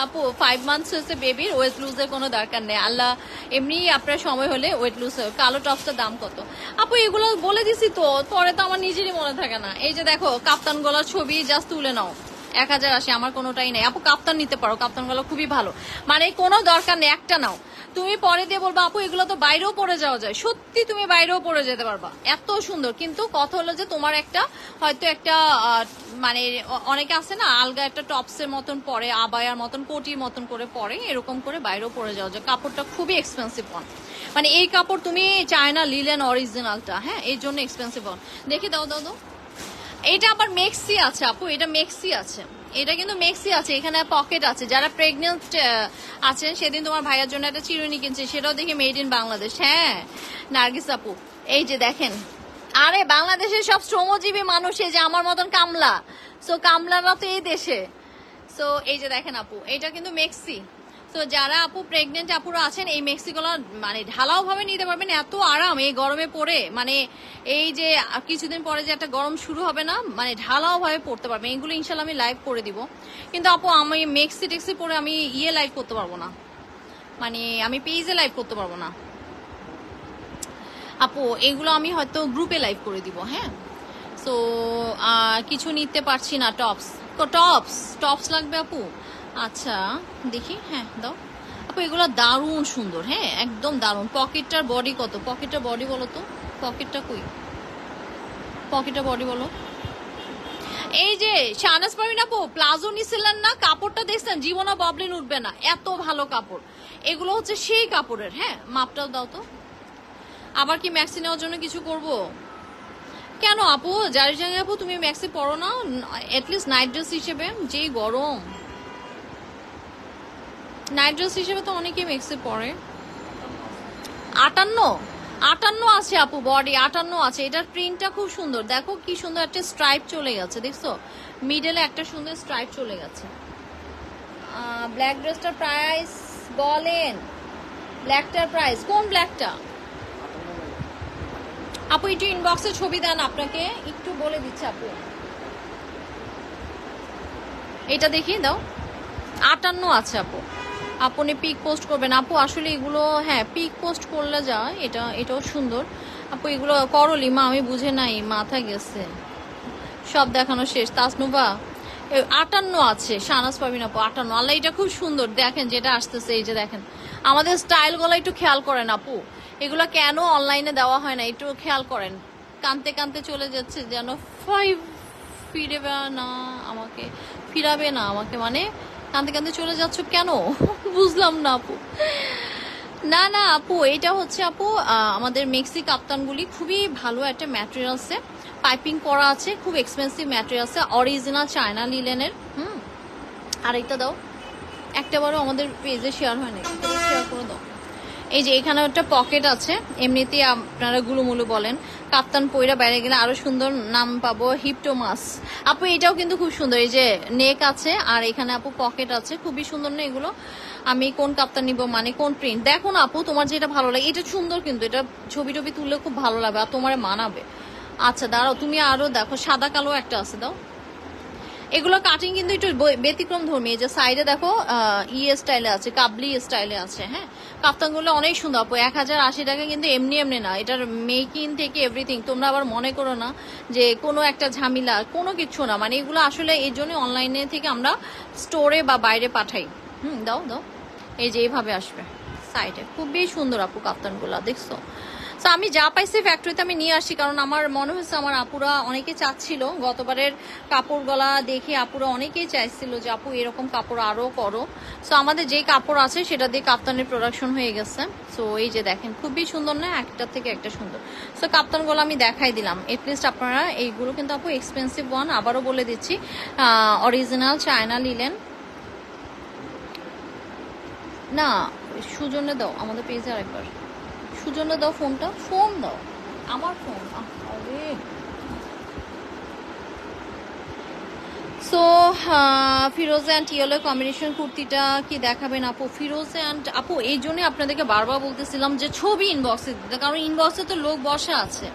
আপু, 5 মান্থস হয়েছে বেবির, ওয়েট লুজের কোনো দরকার নেই। আল্লাহ এমনি আপনার সময় হলে ওয়েট লুজ হয়। কালো টপসটার দাম কত আপু? এগুলো বলে দিছি তো, পরে তো আমার নিজেরই মনে থাকে না। এই যে দেখো কাপ্তান গলার ছবি, জাস্ট তুলে নাও, 1080। আমার কোনোটাই নেই আপু, কাপ্তান নিতে পারো, কাপ্তান গলা খুবই ভালো, মানে কোনো দরকার নেই, একটা নাও। তুমি পরে দিয়ে বলবো আপু এগুলো তো বাইরেও পরে যাওয়া যায়, সত্যি তুমি বাইরেও পরে যেতে পারবা, এত সুন্দর। কিন্তু কথা হলো যে তোমার একটা হয়তো একটা মানে অনেকে আছে না আলগা একটা টপসের মতন পরে, আবায়ার মতন, কোটির মতন করে পরে, এরকম করে বাইরেও পরে যাওয়া যায়। কাপড়টা খুবই এক্সপেন্সিভ হন, মানে এই কাপড় তুমি চায়না লিলেন অরিজিনালটা, হ্যাঁ এই জন্য এক্সপেন্সিভ হন। দেখি দাও দাও দাও। এটা আবার মেক্সি আছে আপু, এটা মেক্সি আছে, এটা কিন্তু মেক্সি আছে, এখানে পকেট আছে। যারা প্রেগনেন্ট আছেন, সেদিন তোমার ভাইয়ের জন্য একটা চিরুনি কিনছে, সেটাও দেখি মেড ইন বাংলাদেশ। হ্যাঁ নার্গিস আপু, এই যে দেখেন, আরে বাংলাদেশের সব শ্রমজীবী মানুষ, এই যে আমার মতন কামলা, সো কামলারা তো এই দেশে। সো এই যে দেখেন আপু, এটা কিন্তু মেক্সি। তো যারা আপু প্রেগনেন্ট আপুরা আছেন, এই মেক্সিগুলো মানে ঢালাও ভাবে নিতে পারবেন, এত আরাম এই গরমে পরে। মানে এই যে কিছুদিন পরে যে একটা গরম শুরু হবে না, মানে ঢালাও ভাবে পড়তে পারবেন। এগুলো ইনশাল্লাহ আমি লাইভ করে দিব। কিন্তু আপু আমি মেক্সি টেক্সি পরে আমি লাইভ করতে পারবো না, মানে আমি পেজে লাইভ করতে পারবো না আপু। এগুলো আমি হয়তো গ্রুপে লাইভ করে দিব। হ্যাঁ, সো কিছু নিতে পারছি না। টপস টপস টপস লাগবে আপু? আচ্ছা দেখি, হ্যাঁ দাও আপু। এগুলো দারুণ সুন্দর, হ্যাঁ একদম দারুণ। পকেটটার বডি কত? পকেটটার বডি বলো তো, পকেটটা কই? পকেটটার বডি বলো। এই যে শাহনাজ পারভিন আপু প্লাজো নিছিলেন না, কাপড়টা দেখছেন, জীবনে ববলিন উঠবে না, এত ভালো কাপড়। এগুলো হচ্ছে সেই কাপড়ের। হ্যাঁ মাপটাও দাও তো। আবার কি ম্যাক্সি নেওয়ার জন্য কিছু করব? কেন আপু, জারি জাঙ্গি আপু তুমি ম্যাক্সি পরো না এটলিস্ট নাইট ড্রেস হিসেবে? যে গরম, নাইট ড্রেস হিসেবে তো অনেকেই ম্যাক্সি পরে। 58 আছে আপু, বডি 58 আছে। এটার প্রিন্টটা খুব সুন্দর, দেখো কি সুন্দর একটা স্ট্রাইপ চলে গেছে, দেখছো মিডলে একটা সুন্দর স্ট্রাইপ চলে গেছে। ব্ল্যাক ড্রেসটার প্রাইস বলেন, ব্ল্যাকটার প্রাইস কোন ব্ল্যাকটা আপু? একটু ইনবক্সে ছবি দেন, আপনাকে একটু বলে দিচ্ছে আপু। এটা দেখিয়ে দাও, 58 আছে আপু। আপনি পিক পোস্ট করবেন আপু? আসলে এগুলো হ্যাঁ পিক পোস্ট করলে যায়, এটাও সুন্দর আপু। এগুলো করলি মা, আমি বুঝে নাই, মাথা গেছে, সব দেখানো শেষ। তাসনুবা 58 আছে, শাহনাজ পারভিন আপু 58। আল্লাহ এটা খুব সুন্দর, দেখেন যেটা আসতেছে, এই যে দেখেন আমাদের স্টাইল গুলো একটু খেয়াল করেন আপু। এগুলো কেন অনলাইনে দেওয়া হয় না একটু খেয়াল করেন। কানতে কানতে চলে যাচ্ছে যেন, ফিরাবে না আমাকে, মানে কাঁদতে কাঁদতে চলে যাচ্ছ কেন? বুঝলাম না আপু। না না আপু, এটা হচ্ছে আপু আমাদের মেক্সি কাপ্তানগুলি খুবই ভালো একটা ম্যাটেরিয়ালসে পাইপিং করা আছে, খুব এক্সপেন্সিভ ম্যাটেরিয়ালসে, অরিজিনাল চায়না লিলেনের। আরেকটা দাও, একটা বারও আমাদের পেজে শেয়ার হয়নি, শেয়ার করে দাও। এই যে এখানে একটা পকেট আছে, এমনিতেই আপনারা গুলুমুলু বলেন, কাপ্তান পইরা বাইরে গেলে আরো সুন্দর নাম পাবো, হিপটোমাস। আপু এটাও কিন্তু খুব সুন্দর, এই যে নেক আছে আর এখানে আপু পকেট আছে, খুবই সুন্দর না এগুলো? আমি কোন কাপ্তান নিব, মানে কোন প্রিন্ট দেখো না আপু, তোমার যেটা ভালো লাগে। এটা সুন্দর, কিন্তু এটা ছবি টবি তুললে খুব ভালো লাগবে আর তোমার মানাবে। আচ্ছা দাঁড়াও, তুমি আরো দেখো, সাদা কালো একটা আছে, দাও। এগুলো কাটিং কিন্তু একটু ব্যতিক্রম ধর্মী, যে সাইডে দেখো স্টাইলে আছে, কাবলি স্টাইলে আছে। হ্যাঁ, কাপ্তানগুলো অনেক সুন্দর আপু, 1080 টাকা কিন্তু এমনি এমনি না, এটার মেকিং থেকে এভরিথিং। তোমরা আবার মনে করো না যে কোনো একটা ঝামেলা, কোনো কিছু না, মানে এগুলো আসলে এই জন্য অনলাইনে থেকে আমরা স্টোরে বা বাইরে পাঠাই। দাও দাও, এই যে এইভাবে আসবে সাইডে, খুবই সুন্দর আপু কাপ্তানগুলো, দেখছো? তো আমি যা পাইছি ফ্যাক্টরিতে আমি নিয়ে আসি, কারণ আমার মনে হয়েছে আমার আপুরা অনেকে চাচ্ছিল, গতবারের কাপড় গলা দেখে আপুরা অনেকেই চাইছিল যে আপু এরকম কাপড় আরো করো। সো আমাদের যে কাপড় আছে সেটা দিয়ে কাপ্তানের প্রোডাকশন হয়ে গেছে। সো এই যে দেখেন, খুবই সুন্দর না, একটা থেকে একটা সুন্দর। সো কাপ্তান গলা আমি দেখাই দিলাম, এটলিস্ট আপনারা এইগুলো কিন্তু আপু এক্সপেন্সিভ ওয়ান, আবারও বলে দিচ্ছি, অরিজিনাল চায়না লিলেন। না সুজনে দাও আমাদের পেজে আরেকবার, সুজনে দাও ফোনটা, ফোন দাও, আমার ফোন। আরে সো ফিরোজে অ্যান্ড ইয়েলো কম্বিনেশন কুর্তিটা কি দেখাবেন আপু? ফিরোজে অ্যান্ড আপু এই জন্যই আপনাদেরকে বারবার বলতেছিলাম যে ছবি ইনবক্সে দিতে, কারণ ইনবক্সে তো লোক বসা আছে,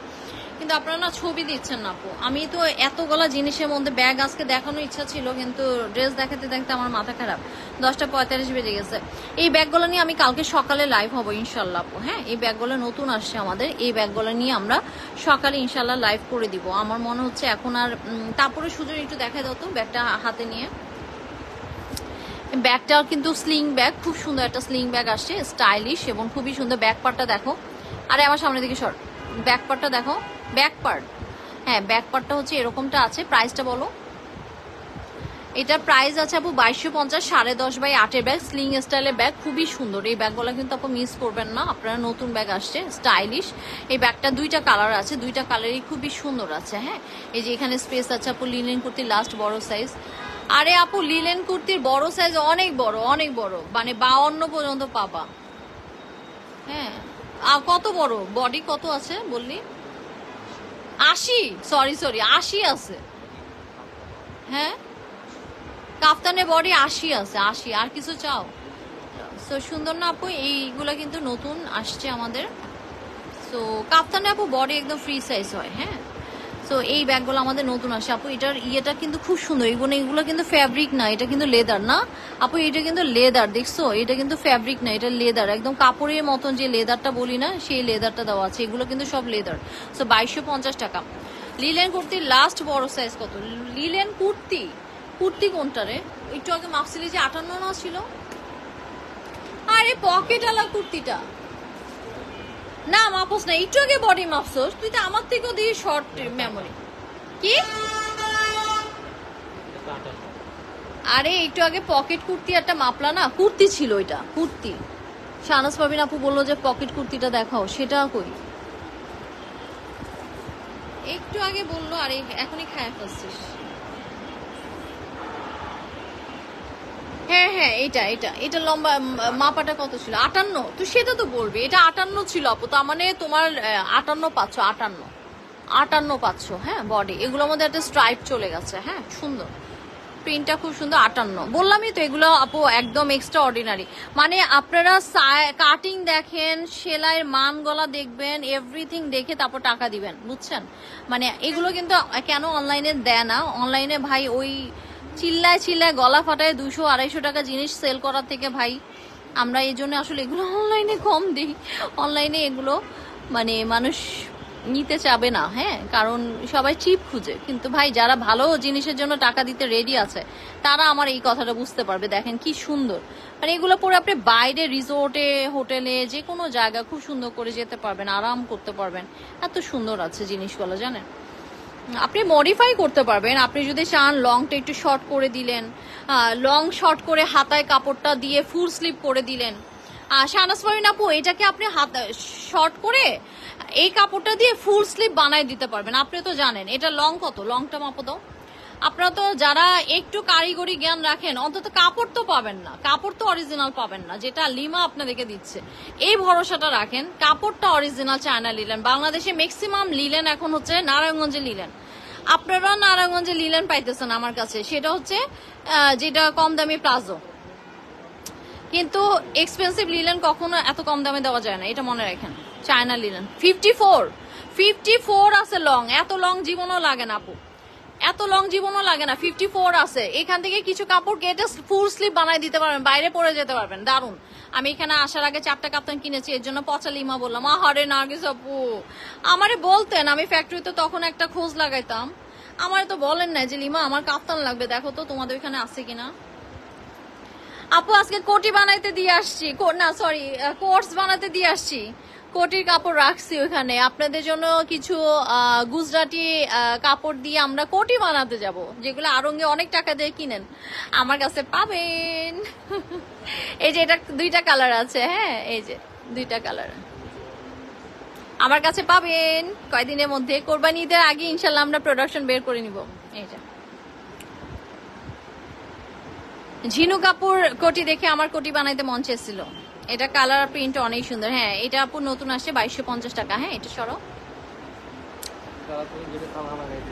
কিন্তু আপনারা না ছবি দিচ্ছেন না আপু। আমি তো এতগুলা জিনিসের মধ্যে ব্যাগ আজকে দেখানোর ইচ্ছা ছিল, কিন্তু ড্রেস দেখাতে দেখতে আমার মাথা খারাপ, 10:45 বেজে গেছে। এই ব্যাগগুলো নিয়ে আমি কালকে সকালে লাইভ হবো ইনশাল্লাহ আপু। হ্যাঁ, এই ব্যাগগুলো নতুন আসছে আমাদের, এই ব্যাগগুলো নিয়ে আমরা সকালে ইনশাল্লাহ লাইভ করে দিব আমার মনে হচ্ছে এখন। আর তারপরে সুযোগ একটু দেখা দাও তো ব্যাগটা হাতে নিয়ে। ব্যাগটা কিন্তু স্লিং ব্যাগ, খুব সুন্দর একটা স্লিং ব্যাগ আসছে, স্টাইলিশ এবং খুবই সুন্দর। ব্যাক পার্টটা দেখো, আরে আমার সামনে দিকে সর, ব্যাক পার্টটা দেখো, ব্যাক পার্ট। হ্যাঁ, ব্যাক পার্টটা হচ্ছে এরকমটা আছে। প্রাইসটা বলো? এটা প্রাইস আছে আপু 2250, 10.5x8 ব্যাগ, স্লিং স্টাইলের ব্যাগ, খুবই সুন্দর। এই ব্যাগগুলো কিন্তু আপু মিস করবেন না আপনারা, নতুন ব্যাগ আসছে, স্টাইলিশ। এই ব্যাগটা দুইটা কালার আছে, দুইটা কালারই খুবই সুন্দর আছে। হ্যাঁ, এই যে এখানে স্পেস আছে আপু, লিনেন কুর্তির লাস্ট বড় সাইজ। আরে আপু লিনেন কুর্তির বড় সাইজ অনেক বড়, অনেক বড়, মানে 52 পর্যন্ত পাবা। হ্যাঁ, কত বড় বডি, কত আছে বললি? 80, সরি 80 আছে। হ্যাঁ, কাফতানের বডি 80 আছে, 80। আর কিছু চাও? সো সুন্দর না আপু, এইগুলা কিন্তু নতুন আসছে আমাদের। সো কাফতানে আপু বডি একদম ফ্রি সাইজ হয়। হ্যাঁ, সো এই ব্যাগগুলো আমাদের নতুন আসে আপু। এটার ইয়েটা কিন্তু খুব সুন্দর, এগুলো কিন্তু ফ্যাব্রিক না, এটা কিন্তু লেদার না আপু, এটা কিন্তু লেদার, দেখছো? এটা কিন্তু ফ্যাব্রিক না, এটা লেদার, একদম কাপড়ের মতন যে লেদারটা বলি না, সেই লেদারটা দেওয়া আছে। এগুলো কিন্তু সব লেদার। সো 2250 টাকা। লিলেন কুর্তির লাস্ট বড় সাইজ কত? লিলেন কুর্তি, কুর্তি কোনটা রে? একটু আগে মাপছিলি যে 58 না ছিল? আরে পকেট আলা কুর্তিটা না মাপস না, একটু আগে বডি মাপছস তুই, তো আমার থেকেও দিয়ে শর্ট মেমোরি। কি? আরে একটু আগে পকেট কুর্তি একটা মাপলা না, কুর্তি ছিল এটা, কুর্তি। শাহনাজ পারভিন আপু বললো যে পকেট কুর্তিটা দেখাও, সেটা কই? একটু আগে বললো, আরে এখনই খায় ফেলছিস। হ্যাঁ হ্যাঁ, এটা এটা এটা লম্বা মাপাটা কত ছিল? 58। তো সেটা তো বলবে, এটা 58 ছিল আপু, তার মানে তোমার 58 পাচ্ছ, 58 পাচ্ছ। হ্যাঁ, বডি এগুলোর মধ্যে একটা স্ট্রাইপ চলে গেছে। হ্যাঁ, সুন্দর প্রিন্টটা, খুব সুন্দর। 58, বললামই তো এগুলো আপু একদম এক্সট্রা অর্ডিনারি। মানে আপনারা কাটিং দেখেন, সেলাইয়ের মান গলা দেখবেন, এভরিথিং দেখে তারপর টাকা দিবেন, বুঝছেন? মানে এগুলো কিন্তু কেন অনলাইনে দেয় না? অনলাইনে ভাই ওই চিল্লায় চিল্লায় গলা ফাটায় 200-250 টাকা জিনিস সেল করার থেকে ভাই আমরা এই জন্য আসলে এগুলো অনলাইনে কম দিই। অনলাইনে এগুলো মানে মানুষ নিতে চাবে না। হ্যাঁ, কারণ সবাই চিপ খুঁজে, কিন্তু ভাই যারা ভালো জিনিসের জন্য টাকা দিতে রেডি আছে তারা আমার এই কথাটা বুঝতে পারবে। দেখেন কি সুন্দর, মানে এগুলো পরে আপনি বাইরে রিসোর্টে, হোটেলে, যে কোনো জায়গা খুব সুন্দর করে যেতে পারবেন, আরাম করতে পারবেন, এত সুন্দর আছে জিনিসগুলো জানেন। আপনি মডিফাই করতে পারবেন। আপনি যদি চান লংটা একটু শর্ট করে দিলেন, লং শর্ট করে হাতায় কাপড়টা দিয়ে ফুল স্লিপ করে দিলেন। শাহনাজ ফারিন আপু, এটাকে আপনি শর্ট করে এই কাপড়টা দিয়ে ফুল স্লিপ বানাই দিতে পারবেন। আপনি তো জানেন এটা লং কত, লংটা মাপো দাও। আপনারা তো যারা একটু কারিগরি জ্ঞান রাখেন, অন্তত কাপড় তো পাবেন না, কাপড় তো অরিজিনাল পাবেন না, যেটা লিমা আপনাদেরকে দিচ্ছে এই ভরসাটা রাখেন। কাপড়টা অরিজিনাল চায়না লিলেন। বাংলাদেশে ম্যাক্সিমাম লিলেন এখন হচ্ছে নারায়ণগঞ্জে লিলেন। আপনারা নারায়ণগঞ্জে লিলেন পাইতেছেন আমার কাছে, সেটা হচ্ছে যেটা কম দামি প্লাজো, কিন্তু এক্সপেন্সিভ লিলেন কখনো এত কম দামে দেওয়া যায় না, এটা মনে রাখেন। চায়না লিলেন 54 আছে লং, এত লং জীবনও লাগে না আপু, এত লং জীবনও লাগে না। 54 আছে, এখান থেকে কিছু কাপড় কেটে ফুল স্লিপ বানাই দিতে পারবেন, বাইরে পরে যেতে পারবেন। দারুন। আমি এখানে আসার আগে 4টা কাপ্তান কিনেছি, এর জন্য পচা লিমা বললাম। আহারে নার্গিস আপু, আমারে বলতেন, আমি ফ্যাক্টরিতে তখন একটা খোঁজ লাগাইতাম, আমারে তো বলেন না যে লিমা আমার কাপ্তান লাগবে, দেখো তো তোমাদের এখানে আছে কিনা। আপু আজকে কোটি বানাইতে দিয়ে আসছি, না সরি কোর্স বানাতে দিয়ে আসছি, কোটির কাপড় রাখছি ওখানে আপনাদের জন্য। কিছু গুজরাটি কাপড় দিয়ে আমরা কোটি বানাতে যাব, যেগুলো আরঙ্গে অনেক টাকা দিয়ে কিনেন, আমার কাছে পাবেন। এই যে এটা 2টা কালার আছে, হ্যাঁ এই যে 2টা কালার আমার কাছে পাবেন কয়দিনের মধ্যে। কোরবানি ঈদের আগে ইনশাল্লাহ আমরা প্রোডাকশন বের করে নিব। এই যে ঝিনু কাপুর কোটি দেখে আমার কোটি বানাইতে মন চেয়েছিল। এটা কালার প্রিন্ট অনেক সুন্দর। হ্যাঁ এটা আপু নতুন আসছে 2250 টাকা। হ্যাঁ এটা সরো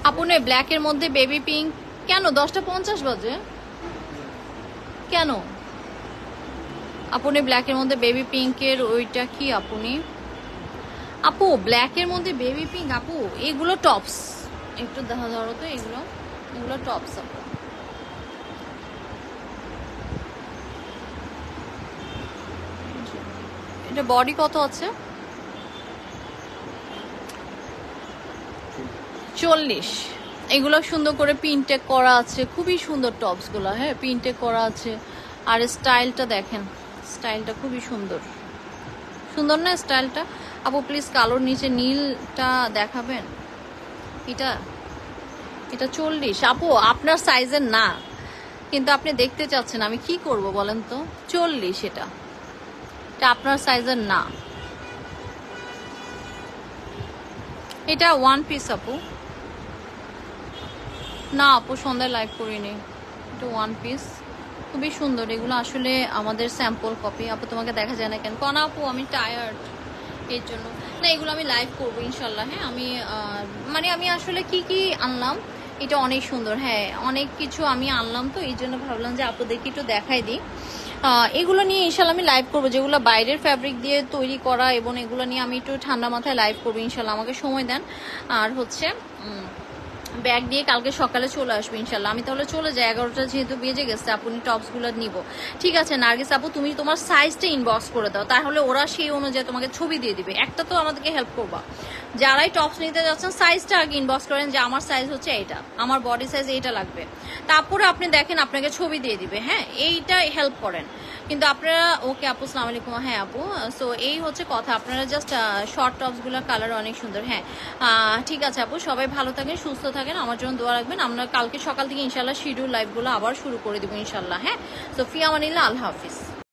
আপু, নয় ব্ল্যাক এর মধ্যে বেবি পিঙ্ক। কেন 10টা 50 বাজে কেন আপনি? ব্ল্যাক এর মধ্যে বেবি পিঙ্কের ওইটা কি আপনি? আপু ব্ল্যাক এর মধ্যে বেবি পিঙ্ক আপু, এগুলো টপস, একটু দেখা ধরো তো, এগুলো টপস আপু। এটা বডি কত আছে? 40। এগুলো সুন্দর করে পিনটেক করা আছে, খুবই সুন্দর টপস গুলা। হ্যাঁ পিনটেক করা আছে, আর স্টাইলটা দেখেন, স্টাইলটা খুবই সুন্দর, সুন্দর না স্টাইলটা? আপু প্লিজ কালোর নিচে নীলটা দেখাবেন। এটা 40 আপু, আপনার সাইজের না, কিন্তু আপনি দেখতে চাচ্ছেন, আমি কি করব বলেন তো? 40 এটা আপনার সাইজের না। এটা 1 পিস আপু। না আপু সন্ধ্যায় লাইভ করিনি, এটা 1 পিস, খুবই সুন্দর। এগুলো আসলে আমাদের স্যাম্পল কপি। আপু তোমাকে দেখা যায় না কেন? কনা আপু আমি টায়ার্ড, এর জন্য না। এগুলো আমি লাইভ করবো ইনশাল্লাহ। হ্যাঁ আমি আসলে কি আনলাম, এটা অনেক সুন্দর। হ্যাঁ অনেক কিছু আমি আনলাম, তো এই জন্য ভাবলাম যে আপুদেরকে একটু দেখাই দিই। এগুলো নিয়ে ইনশাল্লাহ আমি লাইভ করবো, যেগুলো বাইরের ফ্যাব্রিক দিয়ে তৈরি করা, এবং এগুলো নিয়ে আমি একটু ঠান্ডা মাথায় লাইভ করবো ইনশাল্লাহ। আমাকে সময় দেন। আর হচ্ছে ব্যাগ দিয়ে কালকে সকালে চলে আসবে ইনশাল্লাহ। আমি তাহলে চলে যাই, 11টা যেহেতু বেজে গেছে। আপনি টপস গুলো নিব, ঠিক আছে নার্গিস আপু? তুমি তোমার সাইজটা ইনবক্স করে দাও, তাহলে ওরা সেই অনুযায়ী তোমাকে ছবি দিয়ে দিবে। একটা তো আমাদেরকে হেল্প করবা, যারাই টপস নিতে যাচ্ছেন সাইজটা আগে ইনবক্স করেন যে আমার সাইজ হচ্ছে এইটা, আমার বডি সাইজ এইটা লাগবে, তারপরে আপনি দেখেন আপনাকে ছবি দিয়ে দিবে। হ্যাঁ এইটা হেল্প করেন কিন্তু আপনারা। ওকে আপু আসসালামু আলাইকুম। হ্যাঁ আপু, সো এই হচ্ছে কথা, আপনারা জাস্ট শর্ট টপস গুলোর কালার অনেক সুন্দর। হ্যাঁ ঠিক আছে আপু, সবাই ভালো থাকেন, সুস্থ থাকেন, আমার জন্য দোয়া রাখবেন। আমরা কালকে সকাল থেকে ইনশাল্লাহ শিডিউল লাইভ গুলো আবার শুরু করে দেবো ইনশাল্লাহ। হ্যাঁ, সো ফি আমানিল্লাহ, আল্লাহ হাফিজ।